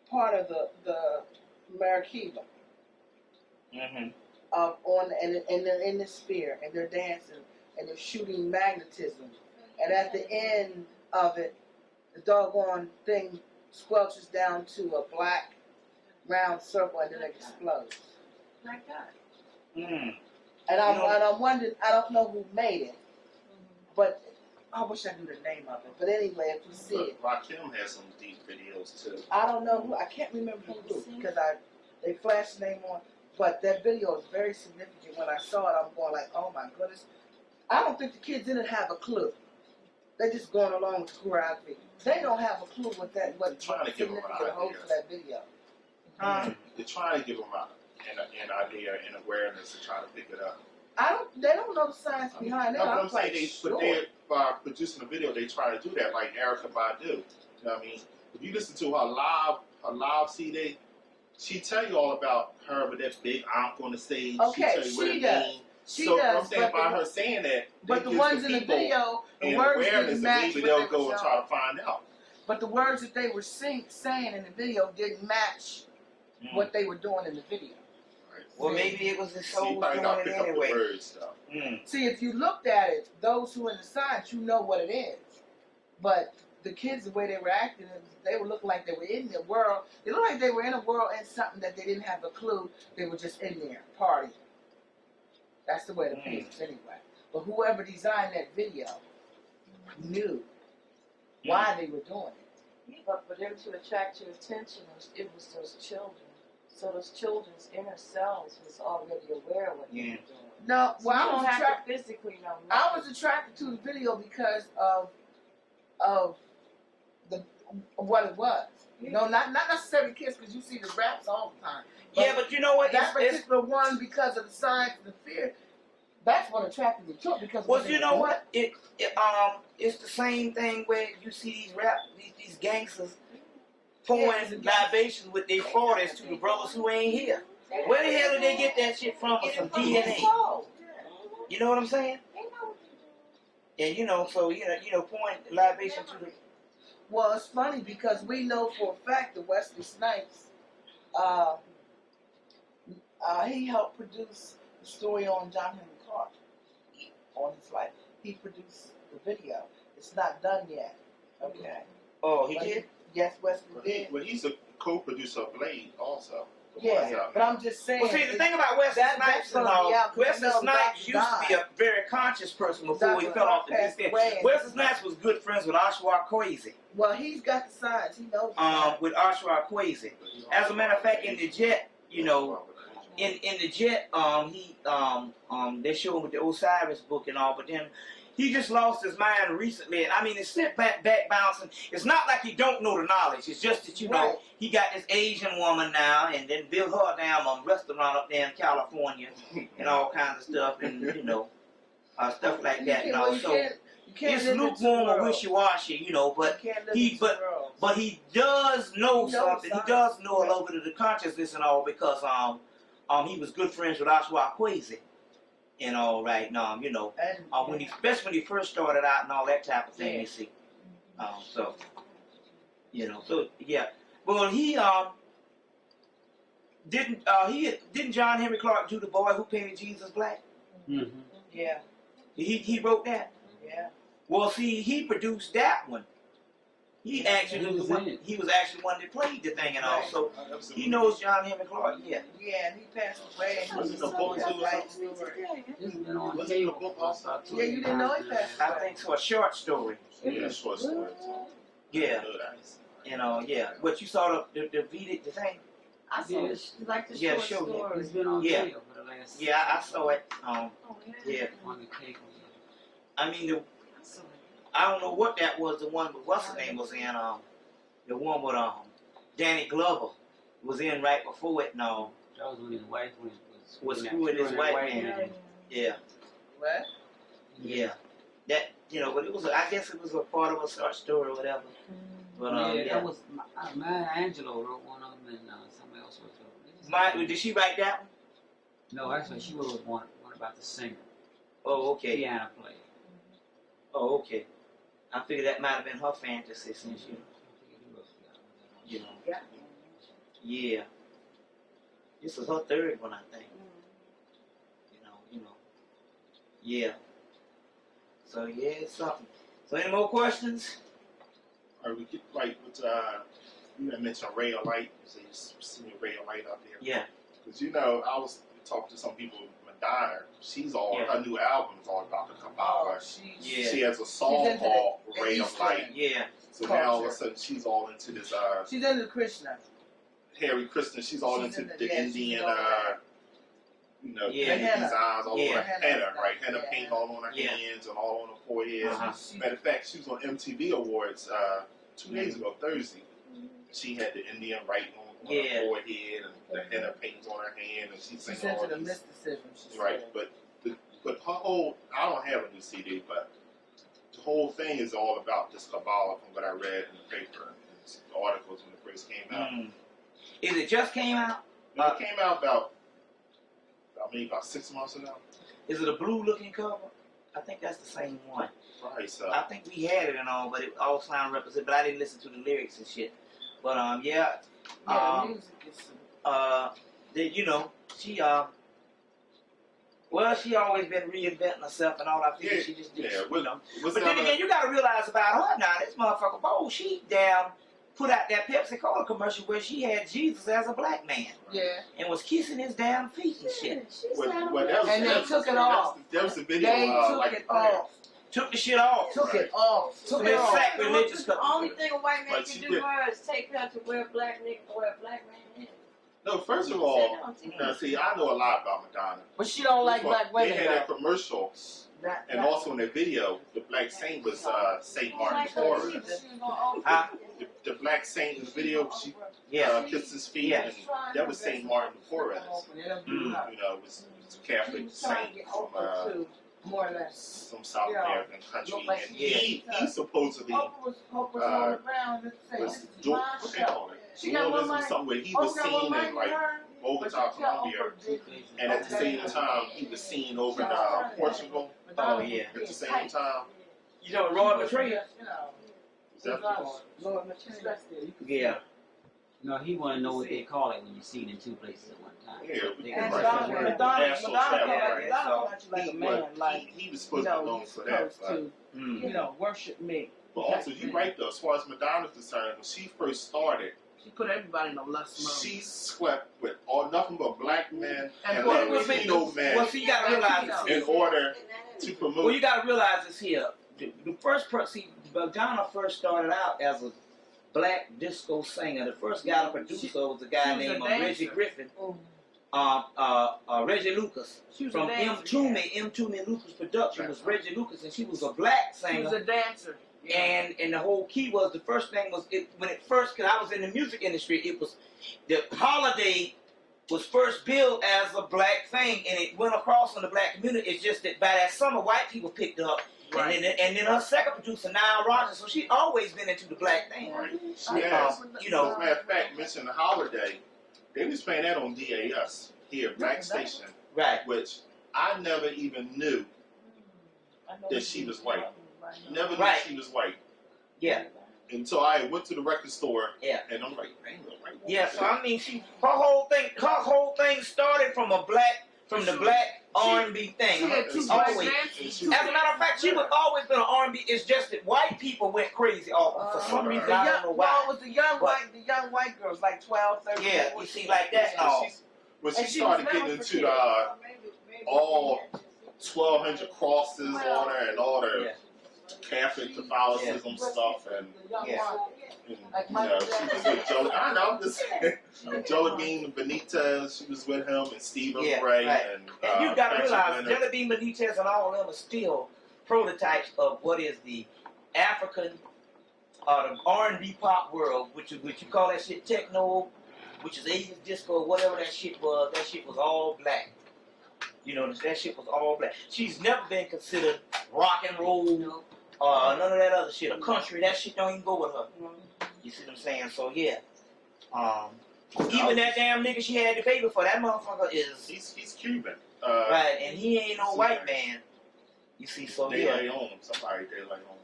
part of the Marakiba. Mm-hmm. And they're in this sphere and they're dancing and they're shooting magnetism. And at the end of it, the doggone thing squelches down to a black round circle and then it explodes. Like that. Mm. And I'm wondering, I don't know who made it, but I wish I knew the name of it. But anyway, if you see it, Rakim has some deep videos too. I don't know who. I can't remember the group because they flashed the name on. But that video is very significant. When I saw it, I'm going like, oh my goodness. I don't think the kids in it have a clue. They're just going along with the choreography. They don't have a clue what Trying to give them an significant holds idea. for that video. They're trying to give them an idea and awareness to try to pick it up. They don't know the science behind it. No, but I'm I'm saying quite sure. but they're by producing a video, they try to do that, like Erykah Badu. You know what I mean? If you listen to her live CD, she tell you all about her with that big ankh on the stage. Okay, she tell you what she it does. means. She so does, I'm saying but by the- her saying that, But the ones in the video, the and words awareness, didn't and match maybe what they'll they were go and showing. try to find out. But the words that they were saying in the video didn't match what they were doing in the video. Right. Well, maybe it was the So soul you doing probably got to it pick up the anyway. word stuff. Mm. See, if you looked at it, those who are in the science, you know what it is. But the kids, the way they were acting, they were looking like they were in the world. They looked like they were in a world and something that they didn't have a clue. They were just in there partying. That's the way it appears anyway. But whoever designed that video knew why they were doing it. But for them to attract your attention, it was those children. So those children's inner selves was already aware of what they were doing. No, So well, you I don't was have attracted. to physically know. I was attracted to the video because of what it was. No, not necessarily kids, because you see the raps all the time. Yeah, but you know what? That It's, particular one, because of the science and the fear, that's what attracted me to it. Because of well, what you they know were what? It's the same thing where you see these gangsters pouring libations with their 40s to the brothers who ain't here. Where the hell did they get that shit from? Or some DNA? You know what I'm saying? And so pouring libation to the. Well, it's funny because we know for a fact that Wesley Snipes, he helped produce the story on John Henry Clark, on his life. He produced the video. It's not done yet. Okay. Oh, he But did? Yes, Wesley did. Well, he's a co-producer of Blade also. Yeah, but I'm just saying. Well, see, the thing about Wesley Snipes and all, Wesley Snipes used to be a very conscious person before he fell off the disc. Wesley Snipes was good friends with Ashwa Kwesi. Well, he's got the signs. He knows. With Ashwa Kwesi. As a matter of fact, in the jet, in the jet, they show him with the Osiris book and all, but then he just lost his mind recently. I mean, it's sent back bouncing. It's not like he don't know the knowledge. It's just that, Right. he got this Asian woman now and then built her damn restaurant up there in California and all kinds of stuff and, stuff like that. You And all. can't So live it's in two lukewarm or worlds. wishy-washy, but You can't live he- in two worlds. but he does know He knows something. He something. does know a little bit of the consciousness and all because he was good friends with Ashwa Kwesi. and all right now, you know, And when he, especially when he first started out and all that type of thing, you see. So, you know, so yeah. Well, he didn't John Henry Clark do The Boy Who Painted Jesus Black? Mm-hmm. yeah, He wrote that. yeah. Well, see, he produced that one. He actually was the one. He was actually one that played the thing and all. So he knows John Henry Clark. Yeah. Yeah, and he passed away. And Was he it a book his too? life story. It's been on Was it a cable book for also? about 2 Yeah, you didn't know he passed I think so. A short story. Yeah, short story. Yeah. You know. Yeah. But you saw the thing. I saw it like the Yeah, short show me. story. It's been on Yeah. cable for the last. Yeah, I saw it. Oh, Yeah. On the cable. I mean, I don't know what that was. The one, but what's her name was in. The one with Danny Glover was in right before it. No, That was when his wife was screwing his white man. Yeah. What? Yeah. That, you know, but it was. I guess it was a part of a short story or whatever. But Yeah, yeah. that was Maya Angelou wrote one of them, and somebody else wrote them. Did she write that one? No, actually, she wrote one about the singer, Oh, okay. piano player. Oh, okay. I figured that might have been her fantasy since you know. Yeah. This was her third one, I think. You know. Yeah. So yeah, it's something. So any more questions? Or we get like with you had mentioned Ray of Light. You say you seen Ray of Light out there. Yeah. Because you know, I was talking to some people. Madonna, she's all her new album is all about the Kabbalah. Yeah. She has a song into called the Ray of Eastern. Light. Yeah. So now all of a sudden she's all into this She's into Krishna. Harry Krishna. She's all She's into into- the yeah, Indian she's all that. you know, Yeah. painted Henna. designs all Yeah. over henna, right? Yeah. Henna paint all on her Yeah. hands and all on her forehead. Uh-huh. Matter of fact, she was on MTV Awards 2 days ago, Thursday. She had the Indian writing on Yeah. her forehead and the henna paintings on her hand, and she's She's singing all into the these. mysticism. She Right, said. but her whole, I don't have a new CD, but the whole thing is all about this Kabbalah from what I read in the paper and the articles when it first came out. Is it just came out? It came out about 6 months ago. Is it a blue looking cover? I think that's the same one. Right, so. I think we had it and all, but it all sounded represented. But I didn't listen to the lyrics and shit. But yeah. Yeah, the music is. You know, she well, she always been reinventing herself and all. I figured she just did, you know. Was But then again, you gotta realize about her now. This motherfucker, she damn put out that Pepsi Cola commercial where she had Jesus as a black man Yeah. and was kissing his damn feet and shit. And they took it off. That was the video. They took like it off. Took the shit off. Took it off. Took it It's off. sacrilegious. The only thing a white man Like can she do did. for her is take her to where a black nigga or where a black man is. No, first of all, now see, I know a lot about Madonna. But she don't like Well, black women. They had that commercial, That- and also in the video, the black saint was Saint Martin de Porres. The black saint in the video, she Yeah. kissed his feet, Yeah. and that was Saint Martin de Porres. You know, was a Catholic saint from more or less. some South Yeah. American country, Look like and he supposedly was Hope was on the ground and say, this is doing my what they show. call it. She got more Journalism, money. something where he Oh, was got more seen money in than like her. Bogota, Colombia, and at the same time he was seen over in Portugal. Oh, yeah. At the same time, You know, Roy Betrayal? is that Lord Matilda. Yeah. No, he want to know what they call it when you see it in two places at one time. Yeah, They And can Madonna- word it. Madonna National come travel, at right? you like a man, like, he was you supposed to be know, known you're for that. supposed to, you know, worship me. But also, you're right though. As far as Madonna's concerned, when she first started, She put everybody in a lust mode. she swept with nothing but black men and Puerto Latino Well, men see, you gotta realize this in here. order to Well, promote. you gotta realize this here. The first person, Madonna first started out as a black disco singer. The first guy to produce her was a guy she was named a dancer. Reggie Griffin. Oh. Reggie Lucas. She was From a M. dancer. Toomey. M. Toomey Lucas production was Reggie Lucas, and she was a black She was singer. a dancer. And the whole key was the first thing was when it first, because I was in the music industry, it was the holiday was first billed as a black thing, and it went across in the black community. It's just that by that summer, white people picked it up, Right. and then her second producer, Nile Rodgers, so she always been into the black thing. Right. She has. You know, As a matter of fact, mention the holiday. They was playing that on DAS here, Black Station, right? which I never even knew that she was white. Never knew she was white. Yeah. Until I went to the record store. Yeah. And I'm like, dang, the white woman. Yeah, so I mean, her whole thing started from the black R&B thing. She had two Always. dances. As a matter of fact, she was always been an R&B. It's just that white people went crazy off for some reason. I don't know why. Well, it was the young white girls, like 12, 13. Yeah, you see, like that and all. When she started getting into the all 1,200 crosses on her and all the Catholic Catholicism stuff, and you know, she was with Joe. I know, I'm just saying. Joe Dean Benitez, she was with him, and Stephen Ray, and you got to Patrick realize, Leonard. Joe Dean Benitez and all of them are still prototypes of what is the African, the R&B pop world, which you call that shit techno, which is 80s disco, whatever that shit was. That shit was all black. You know, that shit was all black. She's never been considered rock and roll, none of that other shit. A country, that shit don't even go with her. You see what I'm saying? So yeah. Even that damn nigga she had the baby for, that motherfucker is He's Cuban. right, and he ain't no white man. You see, so They yeah. lay on him. Somebody they lay on him.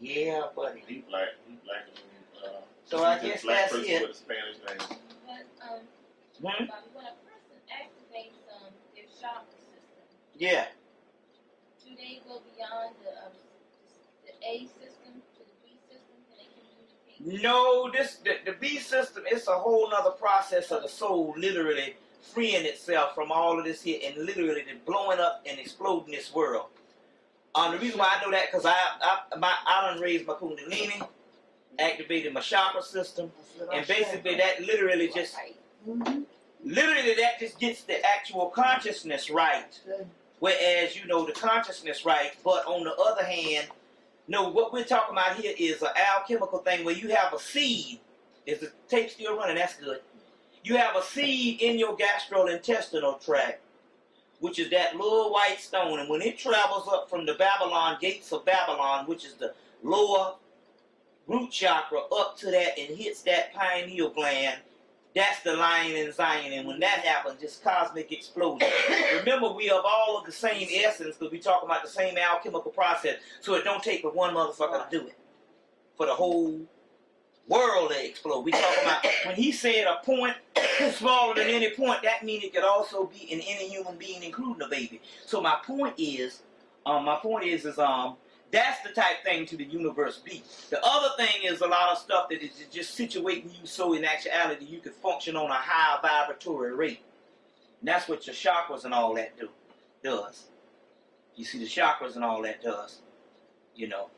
Yeah, buddy. He black. So I he's a guess black that's person it. with a Spanish name. But Hmm? Bobby, when a person activates their chakra system, Yeah. do they go beyond the A system to the B system? Can they communicate? No, the B system is a whole nother process of the soul literally freeing itself from all of this here and literally blowing up and exploding this world. The reason why I know that because I done raised my kundalini, activated my chakra system, and basically that literally just gets the actual consciousness right. Whereas, you know, the consciousness right, but on the other hand, no, what we're talking about here is an alchemical thing where you have a seed. Is the tape still running? That's good. You have a seed in your gastrointestinal tract, which is that little white stone. And when it travels up from the gates of Babylon, which is the lower root chakra, up to that and hits that pineal gland, that's the lion in Zion. And when that happens, it's cosmic explosion. Remember, we have all of the same essence because we talk about the same alchemical process. So it don't take but one motherfucker to do it for the whole world to explode. We talk about when he said a point smaller than any point, that means it could also be in any human being, including a baby. So my point is that's the type thing to the universe be. The other thing is a lot of stuff that is just situating you so in actuality you can function on a high vibratory rate. And that's what your chakras and all that does. You see, the chakras and all that does. You know.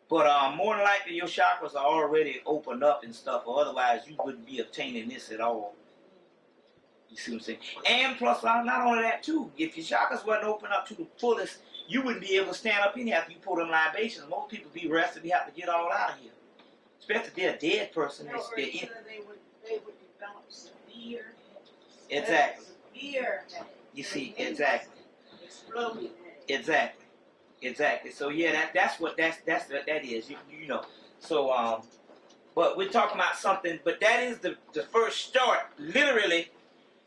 But more than likely your chakras are already opened up and stuff, or otherwise you wouldn't be obtaining this at all. You see what I'm saying? And plus, not only that too, if your chakras wasn't opened up to the fullest, you wouldn't be able to stand up in here after you pour them libations. Most people be rested, they have to get all out of here. Especially if they're a dead person. They would develop severe headaches. Exactly. Severe headaches. You see, exactly. Exploding headaches. Exactly. So yeah, that's what that is. You know. So but we're talking about something. But that is the first start. Literally,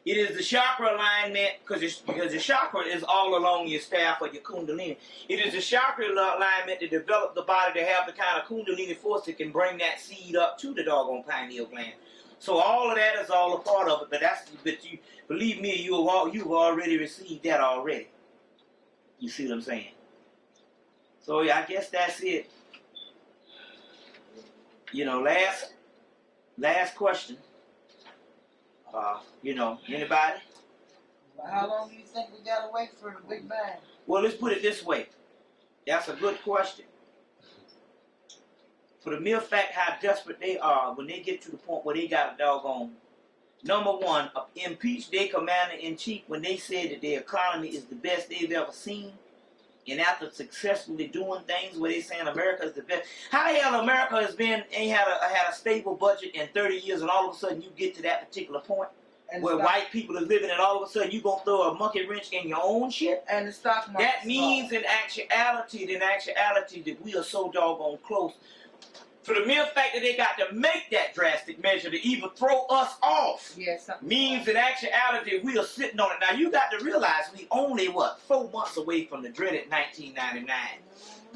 it is the chakra alignment because the chakra is all along your staff or your kundalini. It is the chakra alignment to develop the body to have the kind of kundalini force that can bring that seed up to the doggone pineal gland. So all of that is all a part of it. But you believe me, you've already received that already. You see what I'm saying? So yeah, I guess that's it. You know, last question. You know, anybody? How long do you think we gotta wait for the Big Bang? Well, let's put it this way. That's a good question. For the mere fact how desperate they are when they get to the point where they got a doggone, number one, impeach their commander-in-chief when they said that their economy is the best they've ever seen. And after successfully doing things where they saying America is the best, how the hell America ain't had a stable budget in 30 years, and all of a sudden you get to that particular point And where white people are living, and all of a sudden you gonna throw a monkey wrench in your own shit? And the stock market. That means in actuality that we are so doggone close For the mere fact that they got to make that drastic measure to even throw us off means in actuality we are sitting on it. Now you got to realize we only, 4 months away from the dreaded 1999.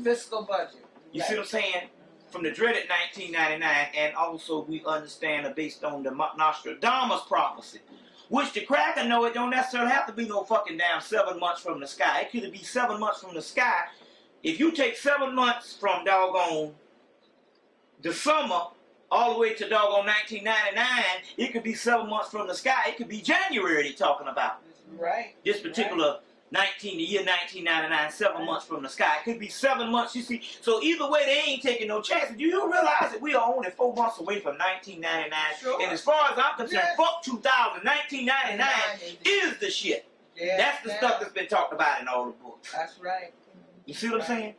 Fiscal budget. You see what I'm saying? From the dreaded 1999, and also we understand that based on the Nostradamus prophecy, which the cracker know it don't necessarily have to be no fucking damn 7 months from the sky. It could be 7 months from the sky. If you take 7 months from doggone the summer all the way to doggone 1999, it could be 7 months from the sky. It could be January they're talking about. Right. This particular the year 1999, 7 months from the sky. It could be 7 months, you see. So either way, they ain't taking no chances. Do you realize that we are only 4 months away from 1999? Sure. And as far as I'm concerned, fuck 2000, 1999 is the shit. Yeah, That's the stuff that's been talked about in all the books. That's right. You see what I'm saying?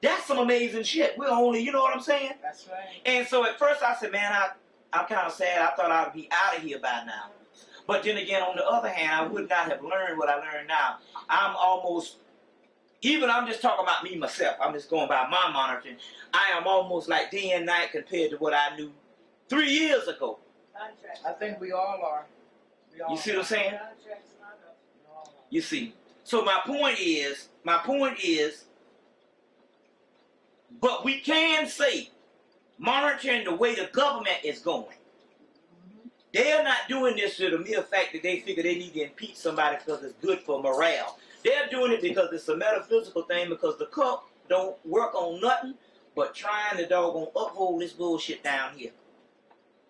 That's some amazing shit. We're only, you know what I'm saying? That's right. And so at first I said, man, I'm kind of sad. I thought I'd be out of here by now. But then again, on the other hand, I would not have learned what I learned now. I'm just talking about me, myself. I'm just going by my monitoring. I am almost like day and night compared to what I knew 3 years ago. I think we all are. You see what I'm saying? You see. So my point is, but we can say, monitoring the way the government is going, they are not doing this to the mere fact that they figure they need to impeach somebody because it's good for morale. They're doing it because it's a metaphysical thing, because the cook don't work on nothing but trying to doggone uphold this bullshit down here.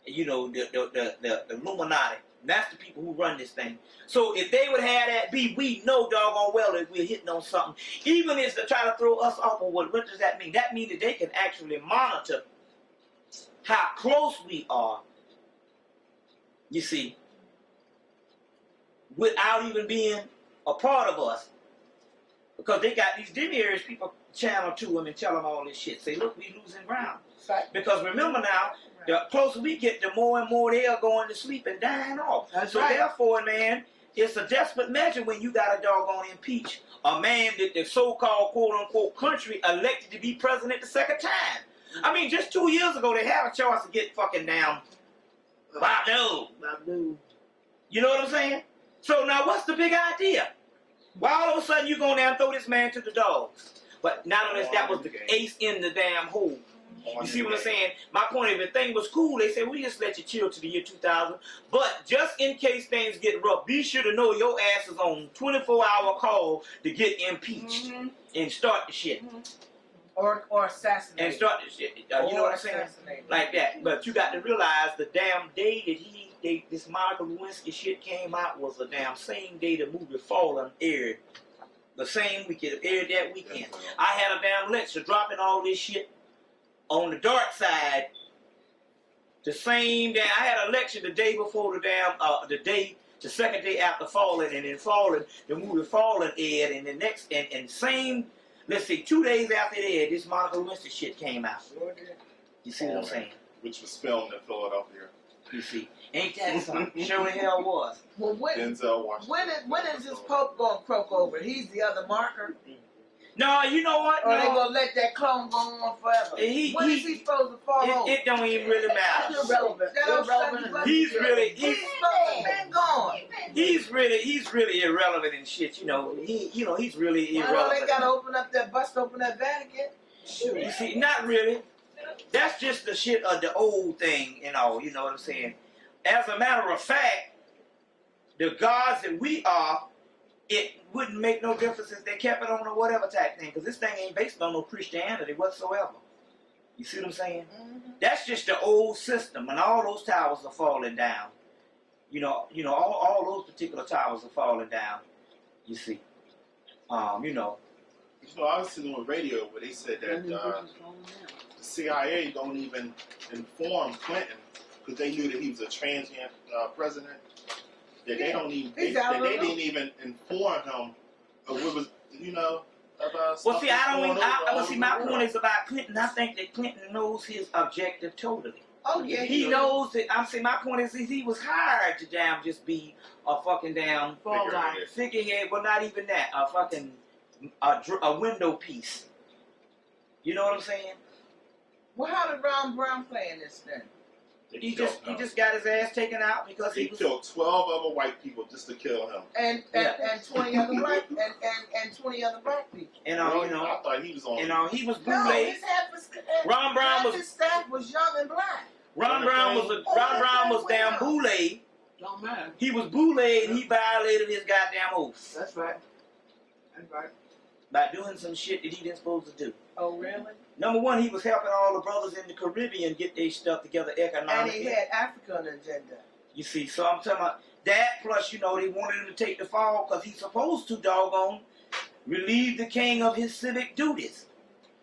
You know, the Illuminati. That's the people who run this thing. So if they would have that be, we know doggone well that we're hitting on something. Even if they try to throw us off of what does that mean? That means that they can actually monitor how close we are, you see, without even being a part of us. Because they got these demiurge people channel to them and tell them all this shit. Say, look, we losing ground. Because remember now, the closer we get, the more and more they are going to sleep and dying off. So therefore, man, it's a desperate measure when you got a doggone impeach a man that the so-called quote-unquote country elected to be president the second time. I mean, just 2 years ago, they had a choice to get fucking down Badu. You know what I'm saying? So now what's the big idea? Why all of a sudden you go down and throw this man to the dogs? But not unless that was the ace in the damn hole. You see what I'm saying? My point is, if the thing was cool, they said, we just let you chill to the year 2000. But just in case things get rough, be sure to know your ass is on 24-hour call to get impeached and start the shit. Or assassinated. And start the shit. You know what I'm saying? Like that. But you got to realize the damn day that this Monica Lewinsky shit came out was the damn same day the movie Fallen aired. The same weekend. It aired that weekend. I had a damn lecture dropping all this shit on the dark side. The same day, I had a lecture the day before the second day after Fallen, and in Fallen, the movie Fallen aired, and the next, and same, let's see, 2 days after it aired, this Monica Lewinsky shit came out. You see what I'm saying? Which was filmed in Philadelphia. You see, ain't that something? Sure the hell was. Well, Denzel Washington. when is this Pope going to croak over? He's the other marker? No, you know what? Or they going to let that clone go on forever? When is he supposed to fall over? It don't even really matter. That's irrelevant. He's really irrelevant and shit. You know, he's really irrelevant. They got to bust open that Vatican. Shoot. You see, not really. That's just the shit of the old thing and all. You know what I'm saying? As a matter of fact, the gods that we are, it wouldn't make no difference if they kept it on or whatever type thing, because this thing ain't based on no Christianity whatsoever. You see what I'm saying? That's just the old system, and all those towers are falling down. You know, all those particular towers are falling down. You see, you know. You know, I was listening on radio where they said that the CIA don't even inform Clinton because they knew that he was a transient president. That they don't even they didn't even inform him of what was, you know, about. Well, see, my point is about Clinton. I think that Clinton knows his objective totally. Oh yeah, he knows that. My point is he was hired to damn just be a fucking damn figurehead. Well, not even that. A fucking a window piece. You know what I'm saying? Well, how did Ron Brown play in this then? He just got his ass taken out because He he was. killed 12 other white people just to kill him. And 20 other black and 20 other black people. And Really? you know, I thought he was on. and he was No, bootleg. his half his, Ron Brown half was his staff was young and black. Ron Brown was damn bootleg. Don't matter. He was bootleg and he violated his goddamn oath That's right. That's right. by doing some shit that he didn't supposed to do. Oh, really? Number one, he was helping all the brothers in the Caribbean get their stuff together And economically. he had Africa on the agenda. You see, so I'm talking about that. Plus, you know, they wanted him to take the fall because he's supposed to doggone relieve the king of his civic duties.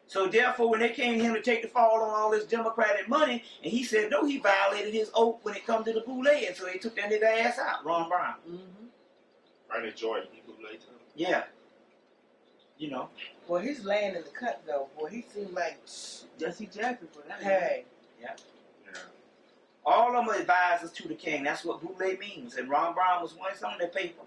So therefore, when they came to him to take the fall on all this Democratic money, and he said no, he violated his oath when it comes to the bootleg, and so they took that nigga ass out, Ron Brown. Mm-hmm. Randy Jordan, he bootlegged him. Yeah. You know. Well, he's laying in the cut though. Boy, he seemed like, Jesse Jackson for that. hey. Yeah. All of them are advisors to the king. That's what bootleg means. And Ron Brown was one. It's on their paper.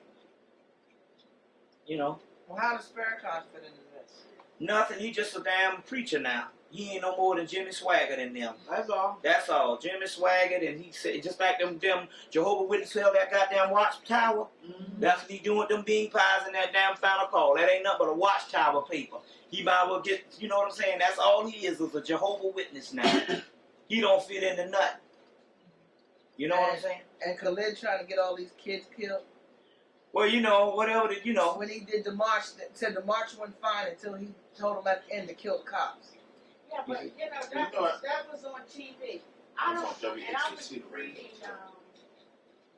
You know. Well, how does Farrakhan fit into this? Nothing. He just a damn preacher now. He ain't no more than Jimmy Swaggart in them. That's all. That's all. Jimmy Swaggart, and he said just like them Jehovah's Witnesses held that goddamn watchtower. Mm-hmm. That's what he doing with them bean pies in that damn final call. That ain't nothing but a watchtower paper. He might as well get, you know what I'm saying? That's all he is a Jehovah's Witness now. He don't fit in the nut. You know what I'm saying? And Khalid trying to get all these kids killed. Well, you know, whatever, you know. When he did the march, said the march wasn't fine until he told them at the end to kill the cops. Yeah, but you know, that was on TV. I don't, and I was reading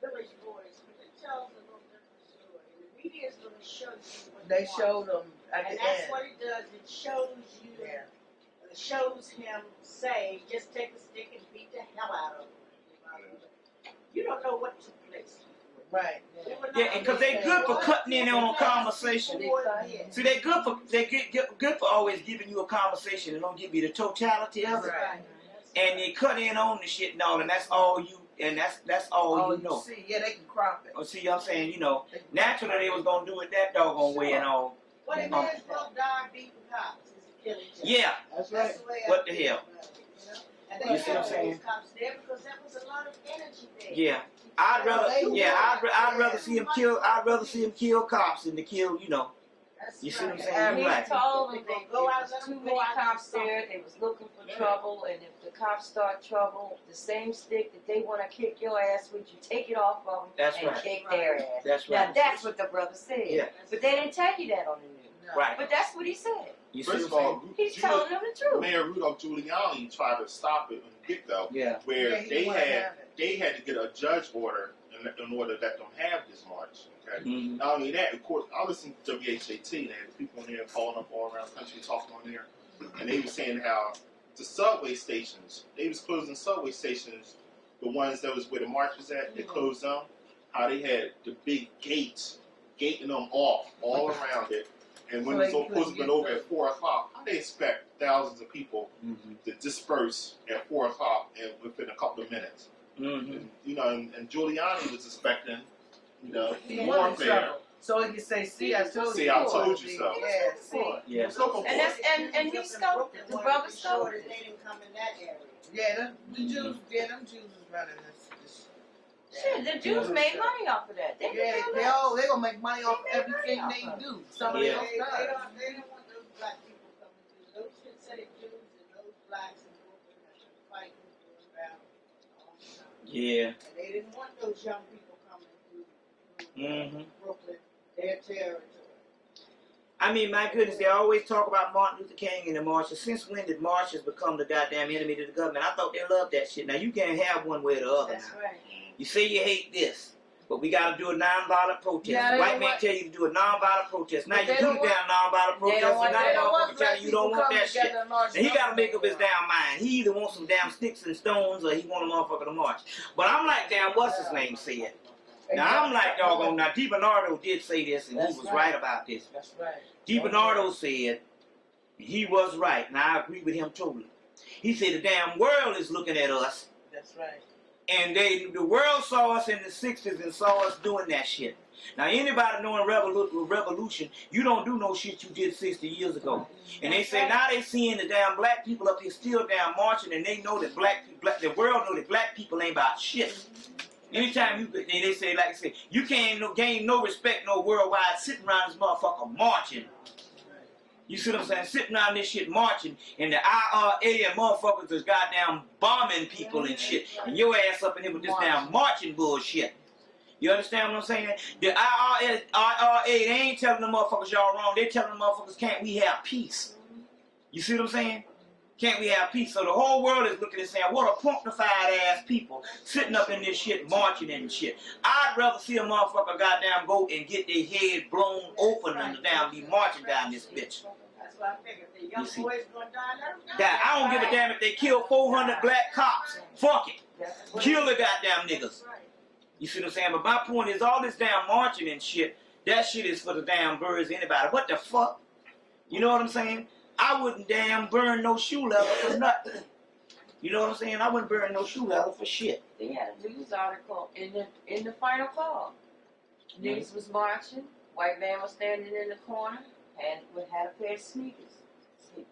Village Boys, but it tells a little different story. The media is going to show you what They he showed wants. them at And the that's end. what it does. It shows you, Yeah. it shows him say, just take a stick and beat the hell out of him. You don't know what took place. Right. They were not Yeah, because they good for cutting in on a conversation. See, they good for always giving you a conversation and don't give you the totality of it. Right. And they cut in on the shit and all, and that's all you, and that's all you know. See, yeah, they can crop it. Oh, see, I'm saying, you know, naturally they was gonna do it that doggone way and all. Well, it may as well die beating cops as a killing job. Yeah, That's right. That's the way What I the feel hell? about it, you know? And You they see what I'm had saying? those cops there because that was a lot of energy there. yeah. I'd rather see him kill. I'd rather see him kill cops than to kill, you know. That's You see what I'm right. saying? He Right. told them They that go there out, was let too them many go out and cops do there. They was looking for trouble, and if the cops start trouble, the same stick that they want to kick your ass with, you take it off of them That's and right. kick their ass. That's Now right. that's what the brother said. Yeah. But they didn't tell you that on the news. No. Right. But that's what he said. You see First of what I'm all, He's telling them the truth. Mayor Rudolph Giuliani tried to stop it in the get-go, saying? Yeah. where Yeah, he they wanted to had have it. they had to get a judge order in order to let them have this march. Okay. Mhm. Not only that, of course, I listened to WHAT. They had people in there calling up all around the country talking on there, and they were saying how the subway stations, they was closing subway stations, the ones that was where the march was at, they closed them. How they had the big gates, gating them off all around it, and when So it's they supposed to couldn't been get over through. at 4 o'clock, how they expect thousands of people Mhm. to disperse at 4 o'clock and within a couple of minutes? Mhm. You know, and Giuliani was expecting, you know, He wanted warfare. trouble. So he can say, see, I told you. See, I told you so. Yeah, see. Yeah. Let's look for And that's and he scoped it. The brother scoped They it. didn't come in that area. Yeah, the Jews, them Jews is running this. Shit, the Jews made money off of that. They Yeah, can do they that. they gonna make money off They make everything money they off of do. Somebody Yeah. else They does. don't want those black people coming through. Those synthetic Jews and those blacks and Brooklyn have been fighting for around all the time. Yeah. And they didn't want those young people coming through Mhm. Brooklyn, their territory. I mean, my goodness, they always talk about Martin Luther King and the marches. Since when did marches become the goddamn enemy to the government? I thought they loved that shit. Now, you can't have one way or the other That's now. right. You say you hate this, but we got to do a nonviolent protest. Yeah, they White don't man want- tell you to do a nonviolent protest. Now But you they do the don't damn nonviolent protest, don't want and now that. They don't want motherfucker black telling you don't people want coming that shit. together in large And he got to numbers make up his anymore. damn mind. He either wants some damn sticks and stones or he want a motherfucker to march. But I'm like, damn, what's his name said? Now, I'm like, doggone, now, DiBernardo did say this, and That's he was right. right about this. That's right. DiBernardo said he was right, and I agree with him totally. He said the damn world is looking at us, That's right. And the world saw us in the 60s and saw us doing that shit. Now, anybody knowing revolution, you don't do no shit you did 60 years ago. And they say now they seeing the damn black people up here still damn marching, and they know that the world know that black people ain't about shit. Anytime they say, like I say, you can't gain no respect no worldwide sitting around this motherfucker marching. You see what I'm saying? Sitting around this shit marching, and the IRA and motherfuckers is goddamn bombing people and shit, and your ass up in here with this damn marching bullshit. You understand what I'm saying? The IRA, they ain't telling the motherfuckers y'all wrong. They telling the motherfuckers, can't we have peace? You see what I'm saying? Can't we have peace? So the whole world is looking and saying, what a punctified ass people sitting up in this shit marching and shit. I'd rather see a motherfucker goddamn go and get their head blown open and down be marching down this bitch. That's what I figured. The young boys gonna die, let them Die. I don't give a damn if they kill 400 black cops. Fuck it. Kill the goddamn niggas. You see what I'm saying? But my point is, all this damn marching and shit, that shit is for the damn birds, anybody. What the fuck? You know what I'm saying? I wouldn't damn burn no shoe leather for nothing. You know what I'm saying? I wouldn't burn no shoe leather for shit. They had a news article in the final call. Niggas was marching. White man was standing in the corner and had a pair of sneakers.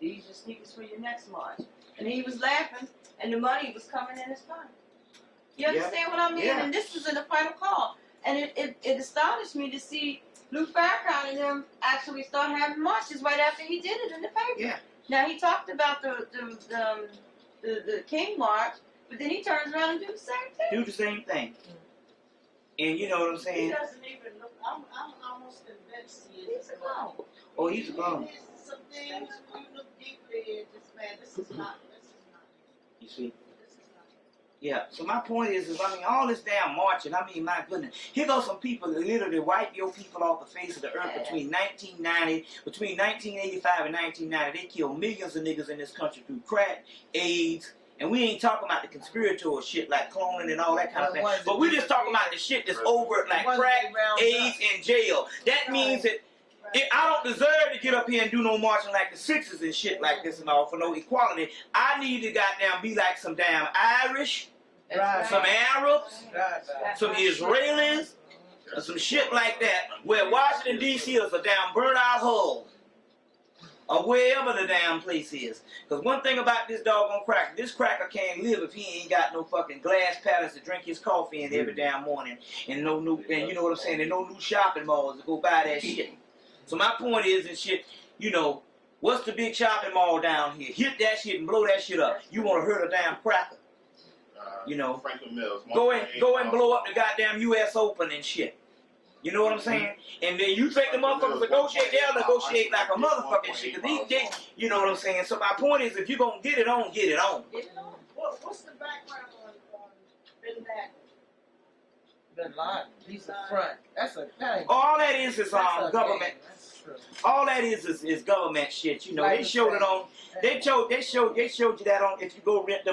These are sneakers for your next march. And he was laughing, and the money was coming in his pocket. You understand what I mean? Yeah. And this was in the final call. And it astonished me to see Lou Farrakhan and them actually start having marches right after he did it in the paper. Yeah. Now he talked about the King March, but then he turns around and do the same thing. Do the same thing. And you know what I'm He saying? doesn't even look. I'm almost convinced he is. He's a clown. Oh, he's a clown. There's some things when you look deeply at this man. This is not. You see? This is not. Yeah, so my point is I mean, all this damn marching, I mean, my goodness. Here goes some people that literally wipe your people off the face of the earth between 1985 and 1990. They killed millions of niggas in this country through crack, AIDS, and we ain't talking about the conspiratorial shit like cloning and all that kind of thing. But we just talking about the shit that's overt like crack, AIDS, and jail. That means that I don't deserve to get up here and do no marching like the Sixers and shit like this and all for no equality. I need to goddamn be like some damn Irish, some Arabs, some Israelis, or some shit like that, where Washington, D.C. is a damn burnt-out hole, or wherever the damn place is. Because one thing about this doggone cracker, this cracker can't live if he ain't got no fucking glass pallets to drink his coffee in every damn morning, and no new, and you know what I'm saying, and no new shopping malls to go buy that shit. So my point is and shit, you know, what's the big shopping mall down here? Hit that shit and blow that shit up. You want to hurt a damn cracker. You know, Franklin Mills. go and blow up the goddamn U.S. Open and shit. You know what I'm saying? And then you think the motherfuckers negotiate, they'll negotiate like a motherfucking shit. Cause these days, you know what I'm saying? So my point is, if you're going to get it on, get it on. What's the background on Bin Laden? Bin Laden. He's the front. That's a thing. All that is government. All that is government shit. You know, they showed it on. They showed you that on. If you go rent the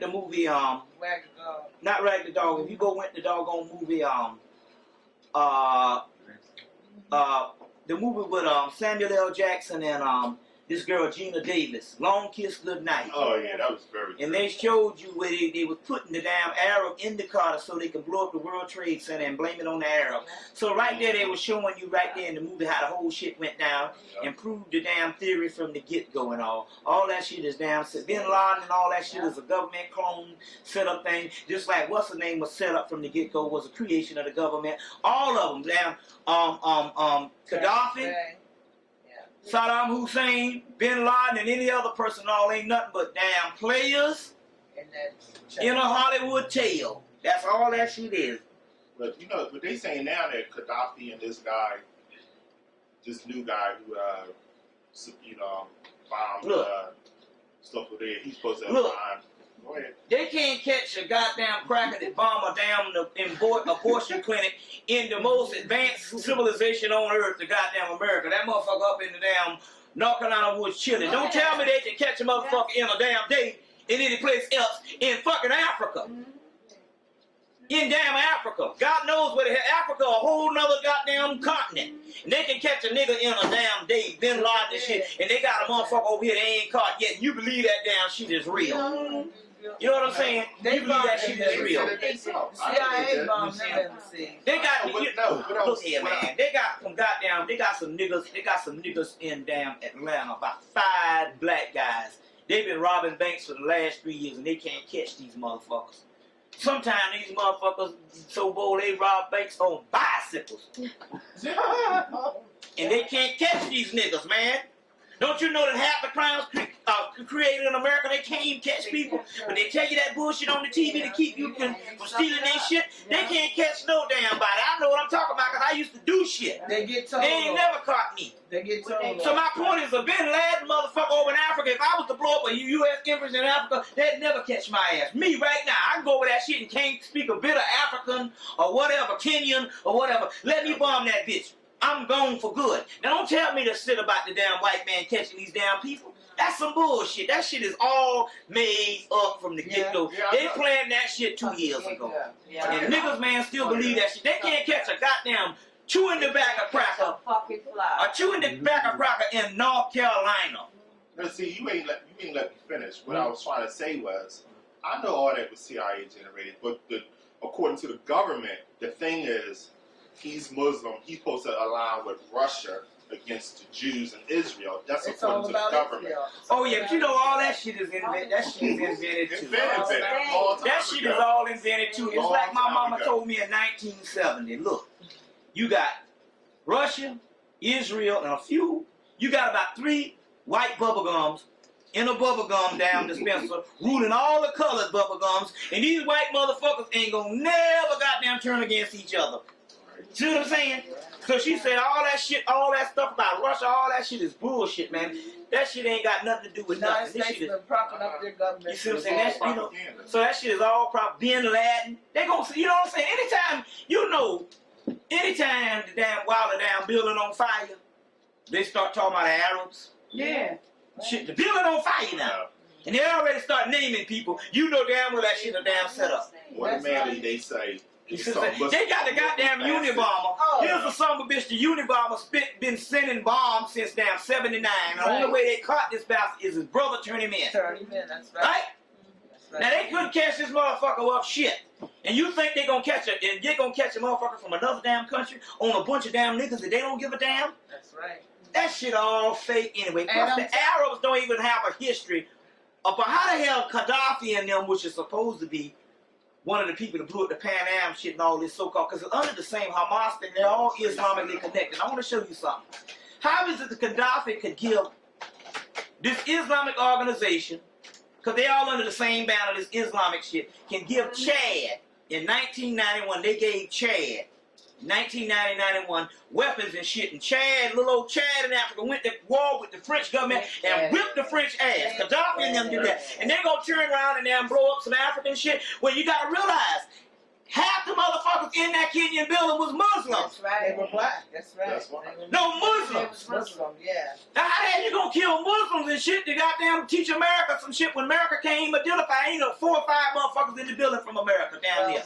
movie, Wag the dog. not Rag the Dog. If you go rent the doggone movie, the movie with Samuel L. Jackson and this girl Gina Davis, Long Kiss Goodnight. Oh yeah, that was very. And they showed you where they was putting the damn Arab in the car so they could blow up the World Trade Center and blame it on the Arab. So right there they were showing you right there in the movie how the whole shit went down and proved the damn theory from the get-go and all. All that shit is damn Bin Laden and all that shit is a government clone set up thing. Just like what's the name was set up from the get-go was a creation of the government. All of them, damn Gaddafi. Saddam Hussein, Bin Laden, and any other person, all ain't nothing but damn players in a Hollywood tale. That's all that shit is. But you know, but they saying now that Gaddafi and this guy, this new guy who, bombed stuff over there, he's supposed to have bombed. Go ahead. They can't catch a goddamn cracker that bomb a damn abortion clinic in the most advanced civilization on earth, the goddamn America. That motherfucker up in the damn North Carolina woods chilling. Don't tell me they can catch a motherfucker in a damn day in any place else in fucking Africa. In damn Africa. God knows where the hell. Africa, a whole nother goddamn continent. And they can catch a nigga in a damn day, Bin Laden and shit, and they got a motherfucker over here they ain't caught yet. And you believe that damn shit is real. You know what I'm saying? They You believe that shit is real. CIA bombed them embassies. They got look here, what man. They got some niggas in damn Atlanta, about 5 black guys. They've been robbing banks for the last 3 years and they can't catch these motherfuckers. Sometimes these motherfuckers so bold they rob banks on bicycles. And they can't catch these niggas, man. Don't you know that half the crimes created in America, they can't even catch people? But they tell you that bullshit on the TV to keep you from stealing their shit. They can't catch no damn body. I know what I'm talking about because I used to do shit. They get told. They ain't never caught me. They get told. So my point is, a Bin Laden motherfucker over in Africa, if I was to blow up a U.S. empress in Africa, they'd never catch my ass. Me right now, I can go over that shit and can't speak a bit of African or whatever, Kenyan or whatever. Let me bomb that bitch. I'm gone for good. Now don't tell me to sit about the damn white man catching these damn people. That's some bullshit. That shit is all made up from the get-go. They planned that shit 2 years ago. And niggas, man, still believe that shit. They can't catch a goddamn chew in the back of cracker. A chew in the back of cracker in North Carolina. Now see, you ain't let me finish. What I was trying to say was, I know all that was CIA generated, but according to the government, the thing is, he's Muslim. He's supposed to align with Russia against the Jews and Israel. That's It's according all to the about government. Israel. Oh yeah, but you know all that shit is invented. That shit is invented too. That shit is all invented too. It's like my mama told me in 1970. Look, you got Russia, Israel, and a few. You got about 3 white bubblegums in a bubblegum damn dispenser, ruling all the colored bubblegums, and these white motherfuckers ain't gonna never goddamn turn against each other. See what I'm saying? So she said all that shit, all that stuff about Russia, all that shit is bullshit, man. That shit ain't got nothing to do with United nothing. This States shit is, been propping up their government. you see what I'm saying? That's, you know, so that shit is all prop. Bin Laden, they gonna, you know what I'm saying? Anytime the damn while the damn building on fire, they start talking about the Arabs. Yeah. Shit, the building on fire now. And they already start naming people. You know damn well that shit a damn setup. What man they say? You see what I'm saying? They got the goddamn Unibomber. Here's a son of a bitch, the Unibomber been sending bombs since damn 79. The only way they caught this bastard is his brother turned him in. That's right. Right? Now they couldn't catch this motherfucker up shit. And you think they gonna catch a motherfucker from another damn country on a bunch of damn niggas that they don't give a damn? That's right. That shit all fake anyway. Plus the Arabs don't even have a history about how the hell Gaddafi and them, which is supposed to be one of the people that blew up the Pan Am shit and all this so-called, because it's under the same Hamas thing, they're all Islamically connected. I want to show you something. How is it that Gaddafi could give this Islamic organization, because they all under the same banner, this Islamic shit, can give Chad, in 1991, they gave Chad, 1991 weapons and shit, and Chad, little old Chad in Africa, went to war with the French government and whipped the French ass. Gaddafi and them did that. And they gonna turn around and then blow up some African shit. Well, you gotta realize, half the motherfuckers in that Kenyan building was Muslims. That's right. They were black. That's right. That's right. No, Muslims. Muslim, yeah. Now, how the hell you gonna kill Muslims and shit to goddamn teach America some shit when America can't even identify? Ain't no 4 or 5 motherfuckers in the building from America down there.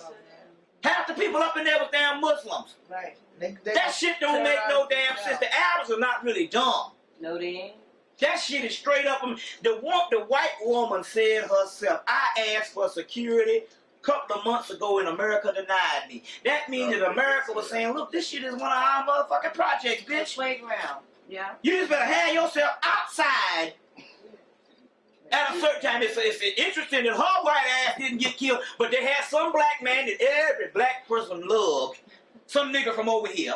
Half the people up in there was damn Muslims. Right. That shit don't make no damn sense. The Arabs are not really dumb. No, they ain't. That shit is straight up. The white woman said herself, I asked for security a couple of months ago and America denied me. That means that America was saying, look, this shit is one of our motherfucking projects, bitch. Playground. Yeah. You just better have yourself outside at a certain time. It's interesting that her white ass didn't get killed, but they had some black man that every black person loved. Some nigga from over here.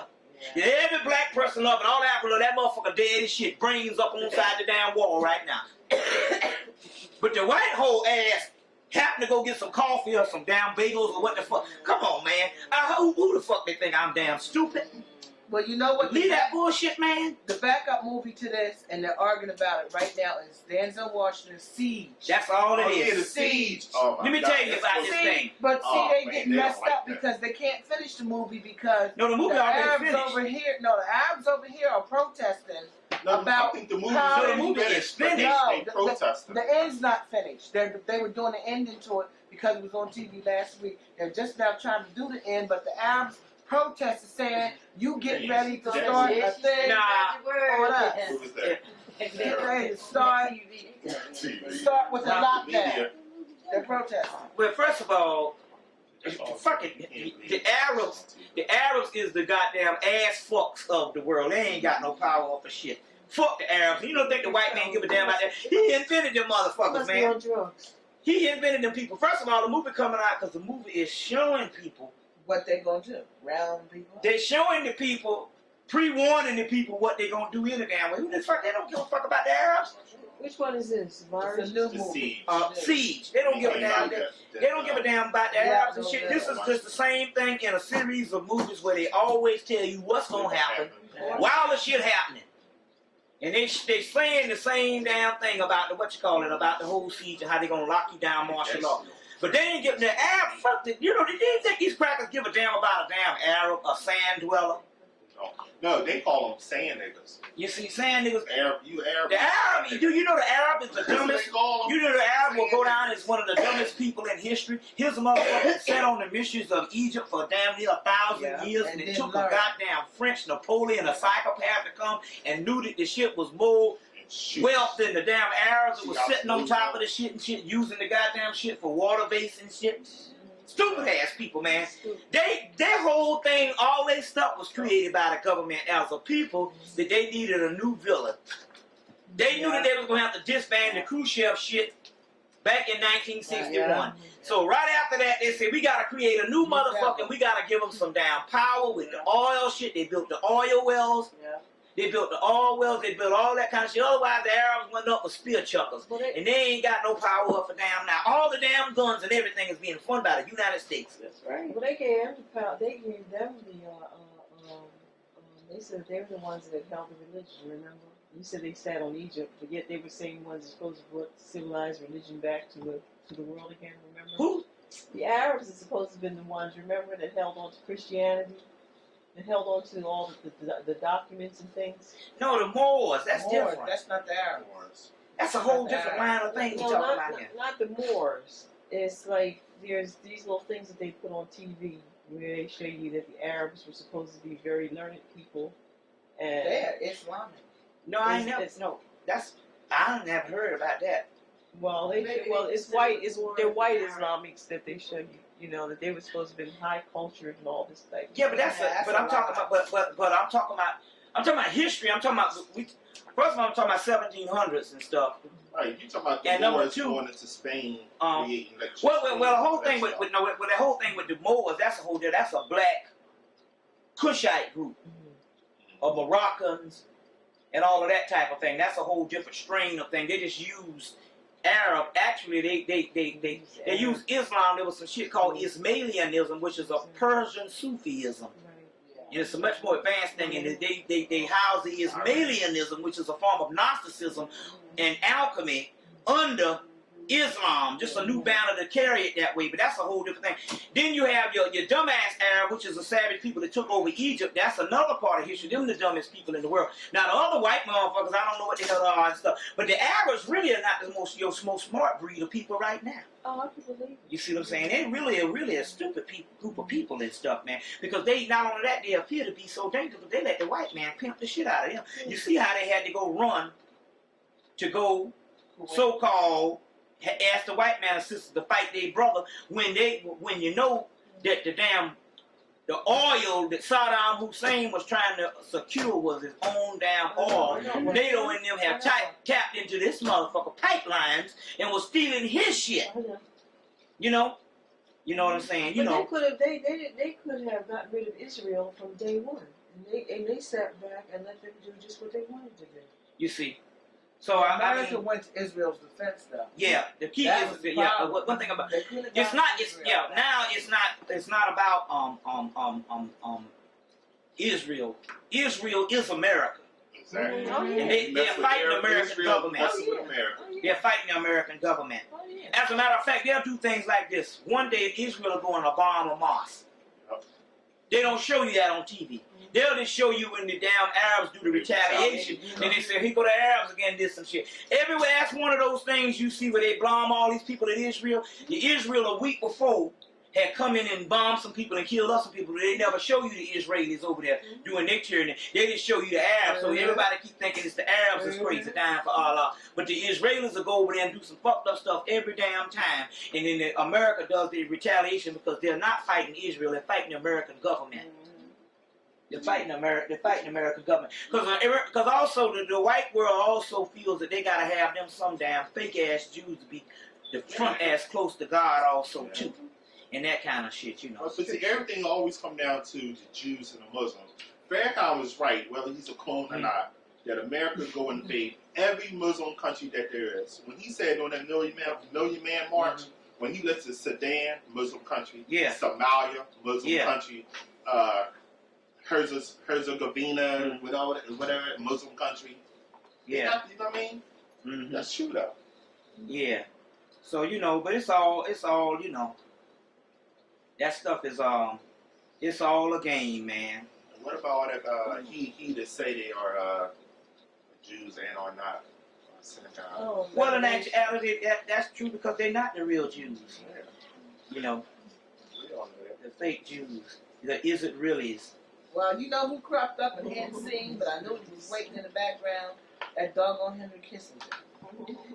Yeah. Every black person loved, and all that, that motherfucker dead as shit. Brains up on side the damn wall right now. But the white whole ass happened to go get some coffee or some damn bagels or what the fuck. Come on, man. Who the fuck they think I'm damn stupid? Well, you know what? Leave that bullshit, man. The backup movie to this, and they're arguing about it right now, is Denzel Washington's Siege. That's all it is. The Siege. Oh, let me tell you about this thing. But see, they getting messed like up that. because they can't finish the movie because No, the movie the already Arabs finished. over here. No, the Arabs over here are protesting about I think the movie how the movie is finished. No, They protesting. the end's not finished. They were doing the ending to it because it was on TV last week. They're just now trying to do the end, but the Arabs protested saying, you get ready to start a thing on us. Who was that? Get ready to start with a lockdown. They're protesting. Well, first of all, fucking the Arabs is the goddamn ass fucks of the world. They ain't got no power for shit. Fuck the Arabs. You don't think the white man give a damn about that? He invented them motherfuckers, man. On drugs. He invented them people. First of all, the movie coming out because the movie is showing people What they gonna do? Round people? They're showing the people, pre-warning the people what they're gonna do in the damn way. Who the fuck? They don't give a fuck about the Arabs. Which one is this? Virus? It's a new The movie. Siege. Siege. They don't give a damn. They don't give a damn about the Arabs and shit. This is just the same thing in a series of movies where they always tell you what's gonna happen while the shit happening. And they saying the same damn thing about about the whole siege and how they gonna lock you down, martial law. But they ain't giving the Arab fuck. Did you think these crackers give a damn about a damn Arab, a sand dweller? No, they call them sand niggas. You see, sand niggas. Arab. The Arab, you know the Arab is the dumbest. They call them. You know the Arab will go down as one of the dumbest people in history. Here's a motherfucker that sat on the mysteries of Egypt for damn near 1,000 years, and it took a goddamn French Napoleon, a psychopath, to come and knew that the shit was more wealth than the damn Arabs that was sitting on top of the shit and shit, using the goddamn shit for water base and shit. Stupid ass people, man. Their whole thing, all their stuff was created by the government as a people that they needed a new villain. They knew that they was gonna have to disband the Khrushchev shit back in 1961. So right after that, they said we gotta create a new motherfucker. And we gotta give them some damn power with the oil shit. They built the oil wells. They built the oil wells, they built all that kind of shit. Otherwise, the Arabs went up with spear chuckers. And they ain't got no power up for damn now. All the damn guns and everything is being funded by the United States. That's right. Well, they gave them the, they said they were the ones that held the religion, remember? You said they sat on Egypt, but yet they were saying ones that supposed to brought civilized religion back to the world again, remember? Who? The Arabs are supposed to have been the ones, remember, that held on to Christianity? That held on to all the documents and things? No, the Moors. That's different. That's not the Arabs. That's a whole different line of things you're talking about here. Not the Moors. It's like there's these little things that they put on TV where they show you that the Arabs were supposed to be very learned people. And They're Islamic. No, I ain't never. No, I never heard about that. Well, it's white. They're white Islamics that they show you. You know that they were supposed to be high cultured and all this stuff. Yeah, but I'm talking about history. I'm talking about first of all, I'm talking about 1700s and stuff. Right, you talking about the and number Moors two, going into Spain, creating electricity. Well, the whole thing with the whole thing with the Moors, that's a black Cushite group of Moroccans and all of that type of thing. That's a whole different strain of thing. They just use Arab. Actually, they use Islam. There was some shit called Ismailianism, which is a Persian Sufism. And it's a much more advanced thing, and they house the Ismailianism, which is a form of Gnosticism and alchemy under Islam, just a new banner to carry it that way, but that's a whole different thing. Then you have your dumbass Arab, which is the savage people that took over Egypt. That's another part of history. Them the dumbest people in the world. Now the other white motherfuckers, I don't know what the hell they are and stuff, but the Arabs really are not the most smart breed of people right now. Oh, I can believe it. You see what I'm saying? They really a stupid group of people and stuff, man. Because they, not only that, they appear to be so dangerous, but they let the white man pimp the shit out of them. You see how they had to go run to go so-called ask the white man and sisters to fight their brother when you know that the oil that Saddam Hussein was trying to secure was his own damn oil. NATO and them have tapped into this motherfucker pipelines and was stealing his shit. You know what I'm saying? You know. They could have gotten rid of Israel from day one, and they sat back and let them do just what they wanted to do. You see. So America went to Israel's defense, though. Yeah, the key is one thing about it's not about Israel. Israel is America. Exactly. And they're fighting the American government. They're fighting the American government. As a matter of fact, they'll do things like this. One day Israel will go and bomb a mosque. They don't show you that on TV. They'll just show you when the damn Arabs do the retaliation, and they say, here go the Arabs again, did some shit. Everywhere, that's one of those things you see where they bomb all these people in Israel. Israel a week before had come in and bombed some people and killed us some people. They never show you the Israelis over there doing their tyranny. They just show you the Arabs. So everybody keep thinking it's the Arabs that's crazy dying for Allah. But the Israelis will go over there and do some fucked up stuff every damn time. And then America does the retaliation because they're not fighting Israel. They're fighting the American government. They're fighting American government. Because also the white world also feels that they gotta have them some damn fake ass Jews to be the front ass close to God also too. And that kind of shit, you know. But see, everything always come down to the Jews and the Muslims. Farrakhan was right, whether he's a clone or not, that America go invade every Muslim country that there is. When he said on that Million Man March, when he listed Sudan, Muslim country, Somalia, Muslim country, Herzegovina, whatever, Muslim country. Yeah. You know what I mean? That's true though. Yeah. So, you know, but it's all, you know, that stuff is it's all a game, man. What about all that he that say they are Jews and are not synagogue? Well, in actuality, that's true because they're not the real Jews. You know, the fake Jews, the is-it-reallys. Well, you know who cropped up and hadn't seen, but I knew he was waiting in the background? That doggone Henry Kissinger.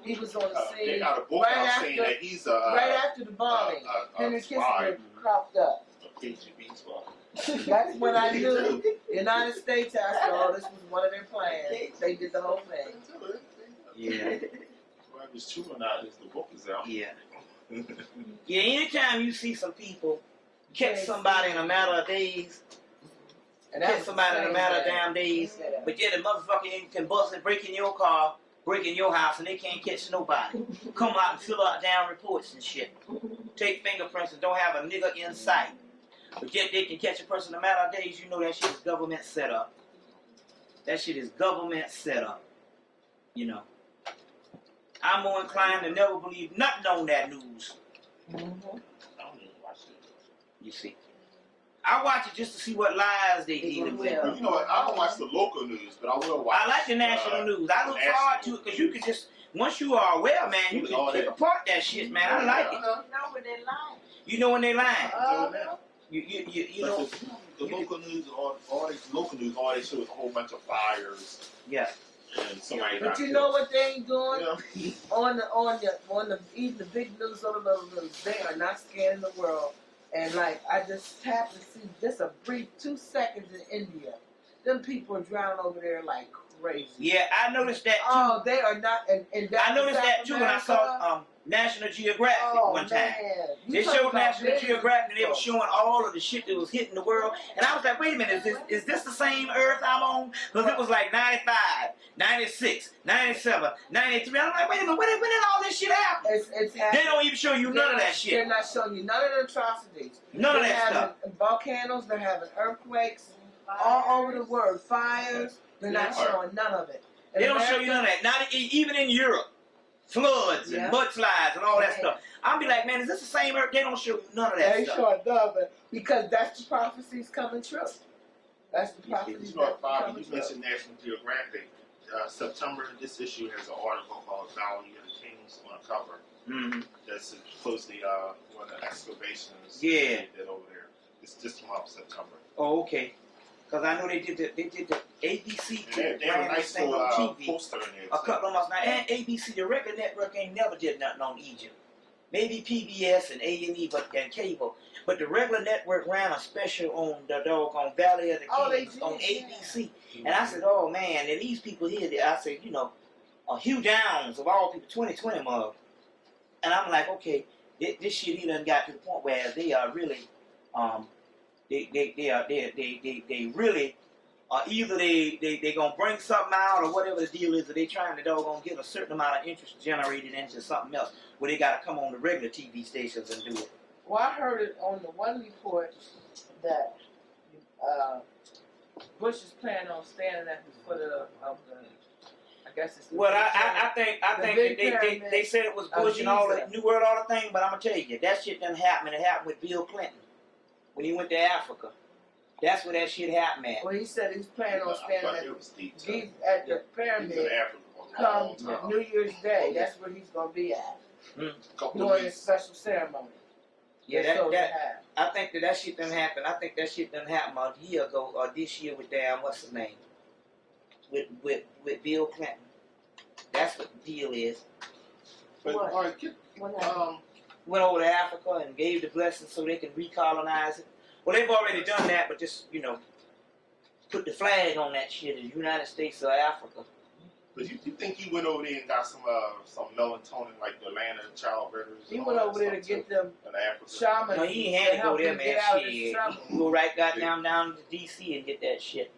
He was on the scene they got a book out saying that he's right after the bombing. Henry Kissinger cropped up. A KGB spy. That's when I knew the United States. I said, "Oh, this was one of their plans." They did the whole thing. Yeah. Whether it's true or not, the book is out. Yeah. Yeah. Anytime you see some people catch somebody in a matter of days. Catch somebody in a matter of damn days, but yet the motherfucker can bust and break in your car, break in your house, and they can't catch nobody. Come out and fill out damn reports and shit. Take fingerprints and don't have a nigga in sight. But yet they can catch a person in a matter of days. You know that shit is government set up. That shit is government set up. You know. I'm more inclined to never believe nothing on that news. I don't even watch it. You see. I watch it just to see what lies they dealing with. You know what? I don't watch the local news, but I will watch. I like the national news. I look forward to it because you can just, once you are aware, man, you can pick apart that shit, man. I like it. You know when they lying. You know when they lying. You know. The local news, all these local news, all they show is a whole bunch of fires. Yeah. And somebody But you know what they ain't doing? On the even the big Minnesota news, they are not scaring the world. And like I just happened to see just a brief 2 seconds in India. Them people are drowning over there like crazy. Yeah, I noticed that too. Oh, they are not. And I noticed that too when I saw National Geographic one time. They showed National Geographic and they were showing all of the shit that was hitting the world. And I was like, wait a minute, is this the same Earth I'm on? Because it was like 95, 96, 97, 93. I'm like, wait a minute, when did all this shit happen? It's happening. They don't even show you none of that shit. They're not showing you none of the atrocities. None of that stuff. Volcanoes, they're having earthquakes all over the world. Fires, they're not showing none of it. They don't show you none of that. Not even in Europe. Floods and mudslides and all that stuff. I'll be like, man, is this the same Earth? They don't show you none of that they stuff. Sure does, because that's the prophecies coming true. That's the prophecies. You know, Bob, you mentioned National Geographic. September, this issue has an article called Valley of the Kings on the cover. That's supposedly one of the excavations they did over there. It's this month, September. Oh, okay. Because I know they did the ABC they have a nice little poster in there. A couple of months now. And ABC, the regular network ain't never did nothing on Egypt. Maybe PBS and A&E and cable. But the regular network ran a special on the doggone Valley of the Kings on ABC. And I said, oh man, and these people here, I said, you know, Hugh Downs of all people, 2020 mug. And I'm like, okay, this shit he done got to the point where they are really, they really either they gonna bring something out or whatever the deal is that they trying to doggone get a certain amount of interest generated into something else where they gotta come on the regular TV stations and do it. Well, I heard it on the one report that Bush is planning on standing at the foot of the I guess it's the well, I think they said it was Bush and all the New World Order thing, but I'm gonna tell you that shit didn't happen. It happened with Bill Clinton when he went to Africa. That's where that shit happened at. Well, he said he's planning on standing at the pyramid come New Year's Day. That's where he's gonna be at. During a special ceremony. Yeah, That's all they that have. I think that shit done happened. I think that shit done happened a year ago or this year with what's his name? With Bill Clinton. That's what the deal is. But What? all right, Went over to Africa and gave the blessing so they can recolonize it. Well, they've already done that, but just, put the flag on that shit, the United States of Africa. but you think he went over there and got some melatonin like the land of child murderers? He and went all over that there to stuff get too them in Africa? shamans. No, he ain't had to go help there, him man. get out of this Shit. trouble. You can go right goddamn down to D.C. and get that shit.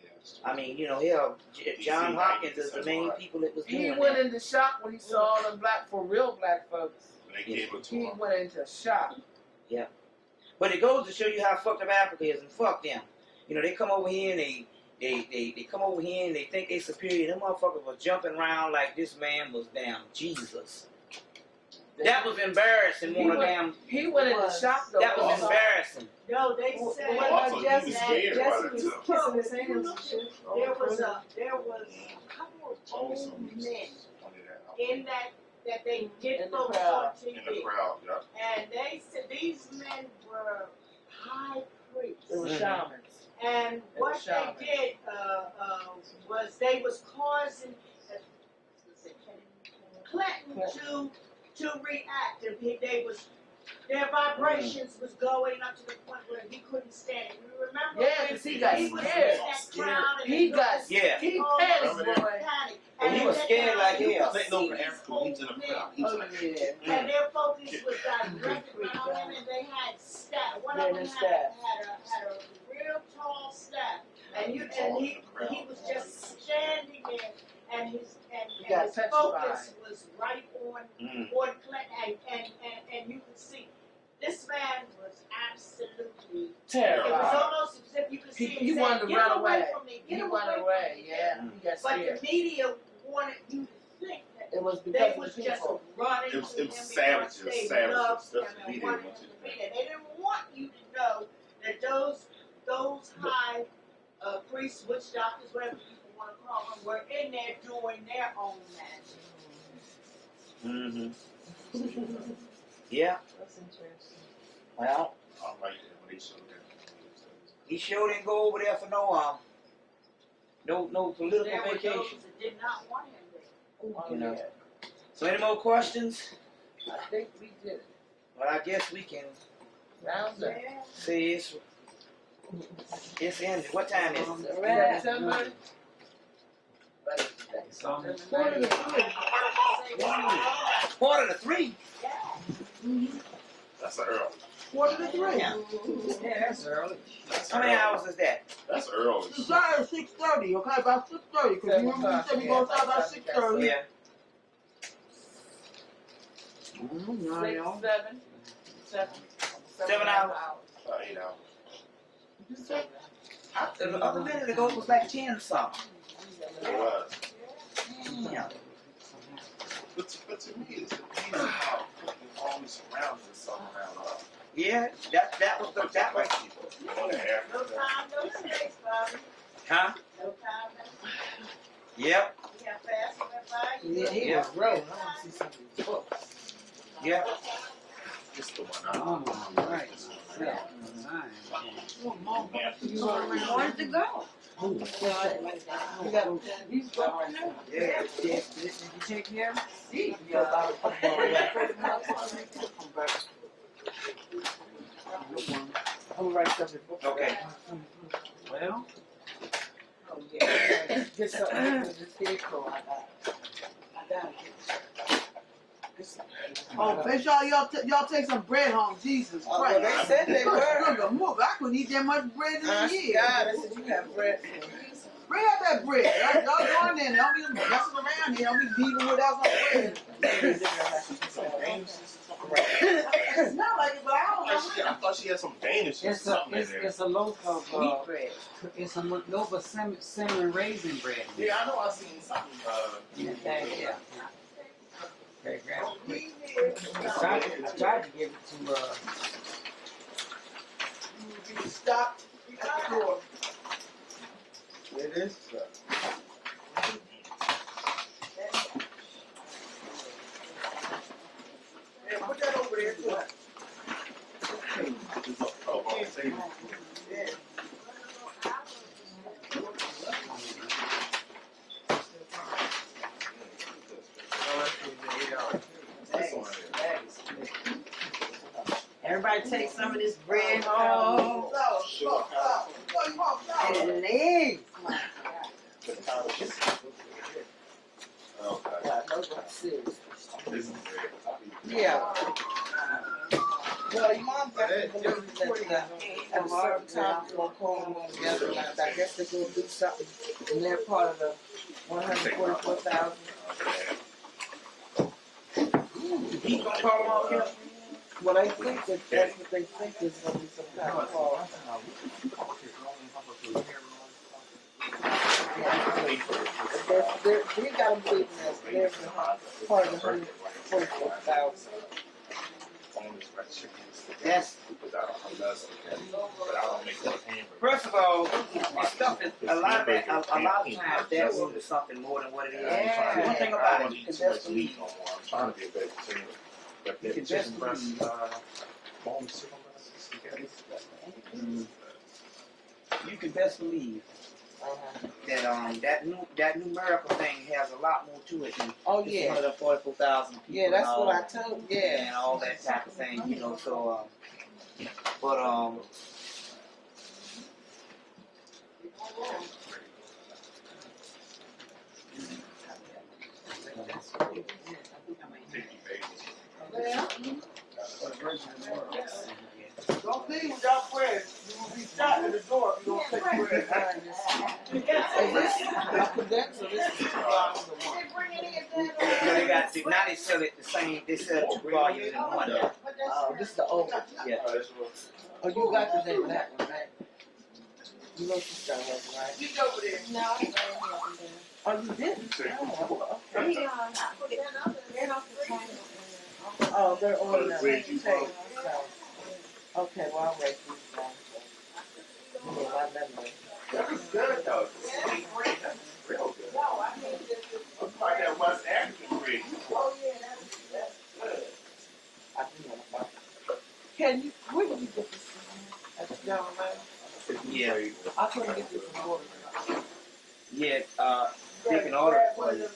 Yeah, that's true. I mean, hell, John DC, Hopkins is the 90% main black. people that was He doing went that. into shock when he saw all them real black folks. And they gave it to He him. went into shock. But it goes to show you how fucked up Africa is, and fuck them. They come over here and they come over here and they think they superior. Them motherfuckers was jumping around like this man was damn Jesus. That was embarrassing, He more went- damn. He went into shock though. That was Also. embarrassing. No, they Well, said what Also, he that was scared by Jesse that was too. kissing his hands and shit. There was a couple of Only old some men pointed out. in that they did In the focus crowd. on In the TV, crowd, yeah. and they said these men were high priests. It was Mhm. shamans. And what shaman. they did was they was causing Clinton to react. And their vibrations was going up to the point where he couldn't stand it. You remember Yeah, when 'cause he got was scared. in that crowd and He the got noise- Yeah. He Oh, panicked, remember boy. panic. And he was at scared that like time, you hell. could see these old men, Oh yeah. and their focus was directed around him, and they had staff. One Yeah, of them the had a real tall staff, and he was just standing there, and his got his petrified. focus was right on Mm. on Clinton, and you could see this man was absolutely. It was Terrified. almost as if you could see He him wanted saying, to "Get run him away away. from me! He Get him went away away. from me!" Yeah. He got But scared. the media wanted you to think that It was they because of was the just people. running It was to him savages, because they savages. loved That's him the and media wanted him wants to you to be think. there. They didn't want you to know that those high priests, witch doctors, whatever people want to call them, were in there doing their own magic. Mm-hmm. Yeah. That's interesting. Well, I like it when they showed that. he sure didn't go over there for no political There were those vacation. that did not want him there. Oh, You know. yeah. So any more questions? I think we did it. Well, I guess we can Round up. Yeah. say it's ended. What time is it? September. It's on the Quarter to three. Quarter to 3. That's an early. Quarter to three. Yeah. Yeah, that's early. That's How many early. hours is that? That's early. It started at 6:30, okay? About 6:30. Because you remember we said we gonna start about 6:30. Yeah. 7. 7 hours. 8 hours. The other minute ago it was like 10 something. It was. Yeah. But to me, it's amazing how fucking always surrounded somehow. Yeah, that was No time, no space, Bobby. huh? No time, no space. Yep. We got fast went by. Yeah, he was rolling. I want to see some of these books. Yep. It's the one Oh, right. Yeah. Wanted to go. You got He's going now. Yeah. Did you take care of him? I'm gonna write something. Okay. Well, Oh, yeah. Get something for this vehicle. I got it. Oh, make sure y'all take some bread home. Jesus Oh, well, Christ. they said they were. Good move. I couldn't eat that much bread in a year. God, I said you have bread. Bring out that bread. Y'all go in there. Don't be messing around here. Don't be leaving without some bread. It's not like it, but I don't know. I thought she had some Danish or it's a something in there. it's a loaf of Wheat bread. it's a loaf of cinnamon raisin bread. Yeah, I know I seen something. Yeah. Okay, grab it quick. I tried to give it to Stop at the door. It is. Yeah, put that over there too. Everybody take some of this bread home. And eggs. Yeah. Well, your mom got to believe that at a certain time we're gonna call them all together. And I guess they're gonna do something in their part of the 144,000. He's gonna call them all together. Well, they think that that's what they think is gonna be some kind of call. We got to believe in that they're part of the 144,000. That's first of all, the stuff is a lot of times that will be something more than what it is. Yeah. One thing about it, you can best believe. You can just believe. You can best believe that numerical thing has a lot more to it than Oh just yeah. one of the 44,000 people. Yeah, that's and what all, I told. Yeah. and all that type of thing, you know. So, but Don't leave without bread. You will be shot at the door if you don't take bread. Is this a condenser? This is 2 volumes of one. no, they got now they sell it the same. They sell 2 volumes in one. Oh, this is the old one. Yeah. Oh, you got the name of that one, right? You know she's got one, right? He's over there. No, Oh, you didn't? Oh, okay. I Oh, they're on the tape. So, okay, well, I'll wait for you guys. Yeah, my memory. Good though. Real good. Looks like that West African breed. I do want to find it. Can you, where did you get this from? At the General Line? Yeah. I couldn't get this from Moorish. Yeah. They can order it for you.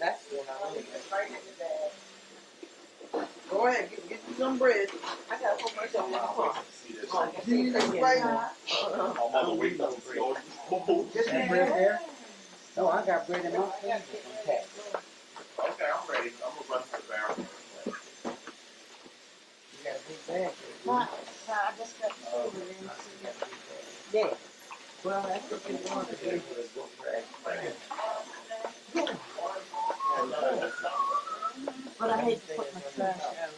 That's the one I really get. Go ahead, get you some bread. I got a whole bunch of them. Do you need a bread? I'm on the way to Just That bread there? No, I got bread in my freezer. Okay, I'm ready. I'm gonna run to the barrel. You got a big bag. I just got Yeah. Well, that's what you want to do. But I hate to put my trash out.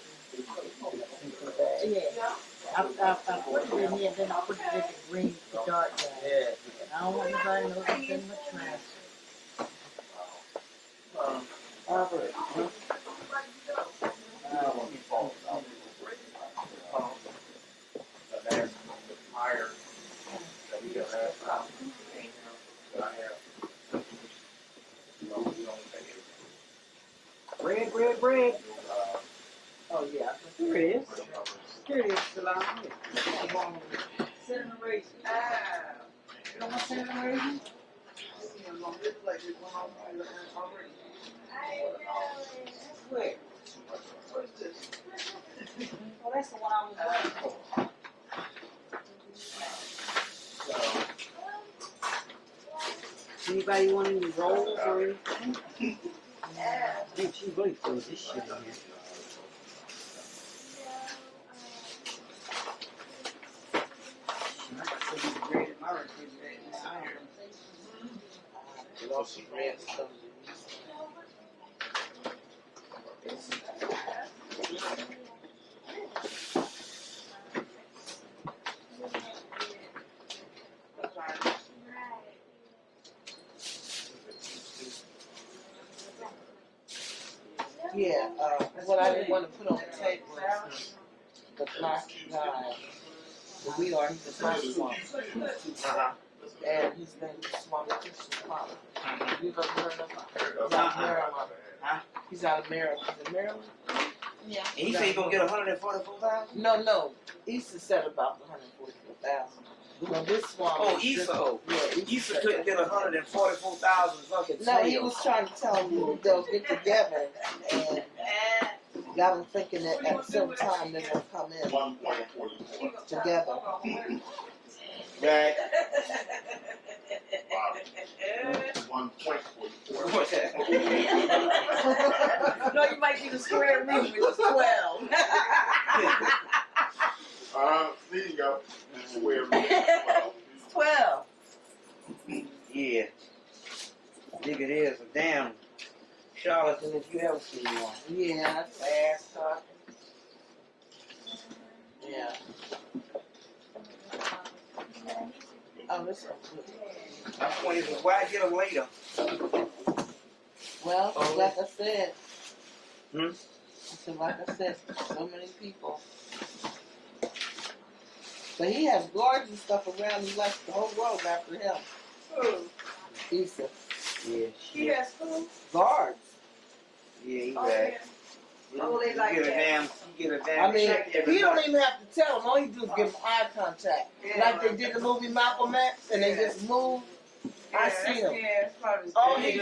Yeah. I put it in here, then I put it in the green, the dark bag. Yeah. And I don't want anybody to know what's in my trash. Albert, huh? Bread. Oh, yeah. Here it is. Here it is, Salami. Cinnamon raisin. You don't want cinnamon raisin? Where? What's this? Well, that's the one I was waiting for. Anybody want any rolls or anything? Hey, she really throws this shit in here. I got some of this bread in my refrigerator. I don't know. She ran some. Yeah, what I didn't want to put on the table was the black guy. The we are, he's a black swamp. And his name is Swami Christian Papa. You've ever heard of him? He's out of Maryland. Huh? He's out of Maryland. Is it Maryland? Yeah. And he said he gonna get 144,000. No. Issa said about the 144,000. No, this one. Oh, Issa. Yeah, Issa couldn't get 144,000 fucking No, he snails. was trying to tell me they'll get together, and got them thinking that at some time they're gonna come in 1.44. together. Right. 1.44. No, you might be the square root, which is 12. There you go. Square root. 12. Yeah. Big it is. A damn charlatan if you ever seen one. Yeah, Fast talking. yeah. Oh, this is good. My point is, why get them later? Well, like I said. Hmm? I said, like I said, so many people. But he has guards and stuff around. He likes the whole world after him. Issa. Yeah. He has who? Guards. Yeah, he Oh, right. yeah. Oh, they like You get a that. damn, you get a damn I mean, check every he don't month. even have to tell him. All he do is give him eye contact. Yeah. Like they did the movie Malcolm X, and they just move. I see him. Yeah, that's part of his All day. he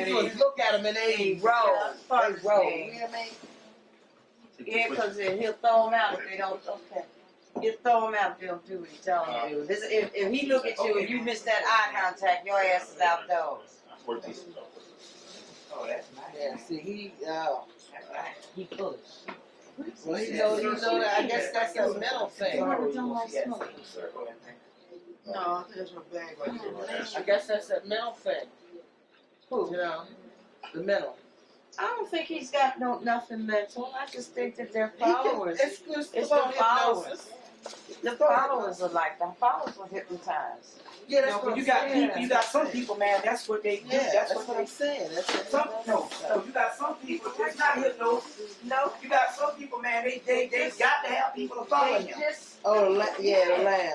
do is look at him and they roll. Yeah, that's part of They his roll. day. You hear me? Yeah, because he'll throw them out if they don't. Okay. He'll throw them out if they don't do what he tell them to do. This, if he look at you and you miss that eye contact, your ass is outdoors. Oh, that's nice. Yeah. See, he. He push. Well, he know that. I guess that's a mental thing. Don't like smoke. No, I think that's my bag right there. I guess that's a mental thing. Who? You know, the mental. I don't think he's got nothing mental. I just think that they're followers. It's just It's about the followers. hypnosis. The followers are like the followers are hypnotized. Yeah, No, that's but what you I'm got saying. people, you got some people, man, that's what they do. Yeah, That's what what I'm they saying. That's what some, no, you got some people, it's not hypnosis. No, You got some people, man, they got to have people to follow they them. just Oh, the lamb.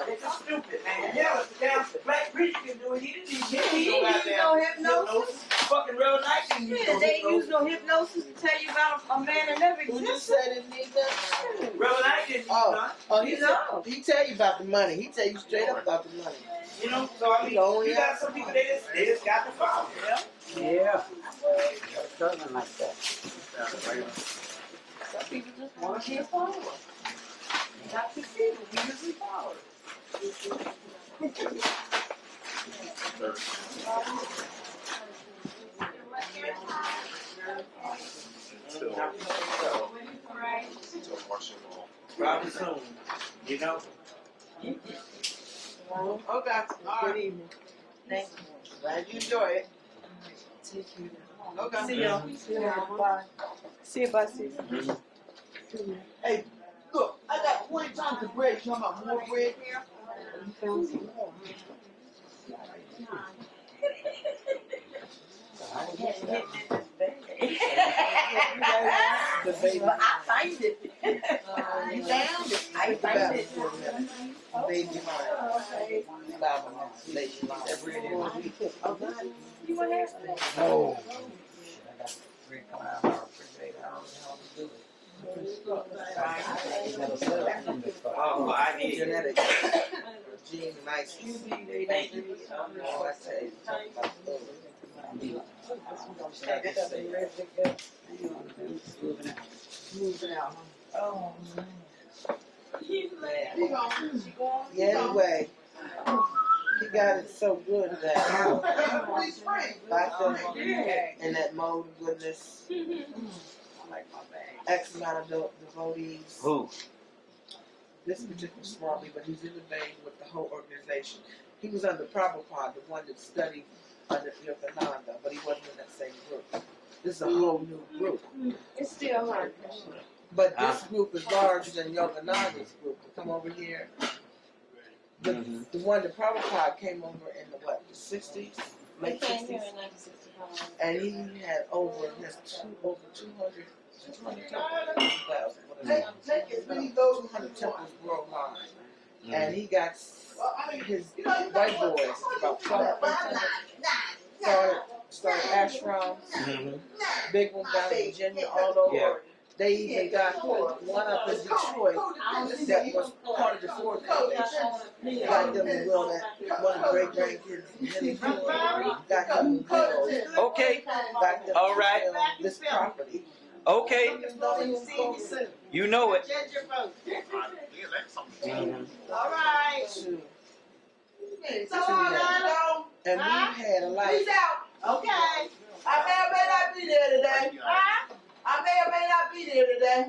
They're just stupid, man. Hell, if the damn black preacher can do it, he didn't need he no use goddamn no hypnosis. Fucking real nice didn't use Yeah, no they hypnosis. use no hypnosis to tell you about a man that never Who just existed. said it need that? Real nice didn't use none. Oh, You know. he tell you about the money. He tell you straight up about the money. You know, so I mean, you got some people, they just got to follow, you know? Yeah. Something like that. Some people just want to be a follower. Not the people, we usually follow. Probably soon, you know? Okay. All right. Good evening. Thank you. Glad you enjoy it. Take you. Okay. See y'all. See you later. Bye. See you. Bye. See you. Hey, look, I got 20 times the bread. You talking about more bread? You found some more. But I find it. You found it. I find it. Baby mine. Bible, baby mine. You want to have that? No. I got 3 coming out of our refrigerator. I don't know how to do it. Oh, I need it. Genetic. Gene nice. Thank you. Oh, I say. Moving out. Oh, man. Yeah, anyway. He got it so good that back then in that mode of goodness. X amount of devotees. Who? This particular Swami, but he's in the vein with the whole organization. He was under Prabhupada, the one that studied under Yogananda, but he wasn't in that same group. This is a whole new group. It's still hard. But this group is larger than Yogananda's group. Come over here. The one that Prabhupada came over in the what, the 60s? Late 60s? And he had over 200 temples worldwide. And he got his white boys, about 12 started ashrams, big ones down in Virginia, all over. Yeah. They even got one up in Detroit that was part of the Ford Coalition. Got them to will that one of the great grandkids got them to will. Okay. Got them All to right. will this property. Okay. You know it. Change your vote. Mhm. All right. To So Orlando, and we've had a lot. Peace out. okay. I may or may not be there today. Huh? I may or may not be there today.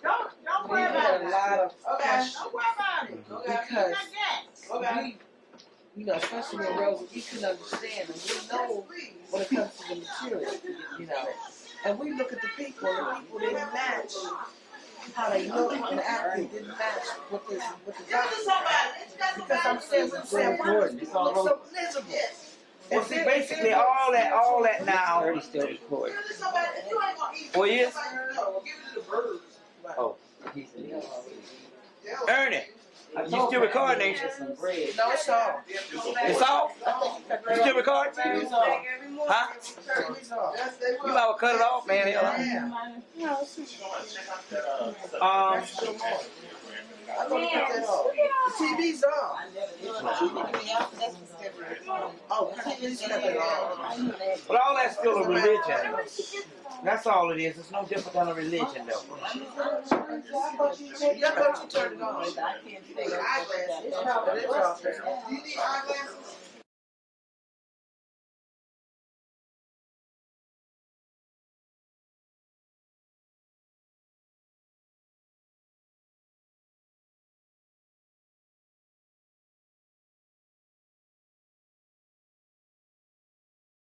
Don't We've worry had about a it. lot of Okay. questions Don't worry about it. Okay. because Okay. we, especially in railroad, we can understand and we know when it comes to the material, And we look at the people, and the people didn't match how they look and act. It didn't match what the because I'm saying, why do people look so miserable? Well, see, basically all that now. 30 still recording. Well, yes. Oh, Ernie, you still recording, ain't you? Some bread. No, it's all. It's off. You still recording? It's all. Huh? It's all. You might well cut it off, man. Hell, Yeah. I don't cut that off. The TV's on. Oh, the TV's cut it off. But all that's still a religion. That's all it is. It's no different than a religion, though. Yeah, but you turned it on. Eyeglasses. It's probably this office. Do you need eyeglasses?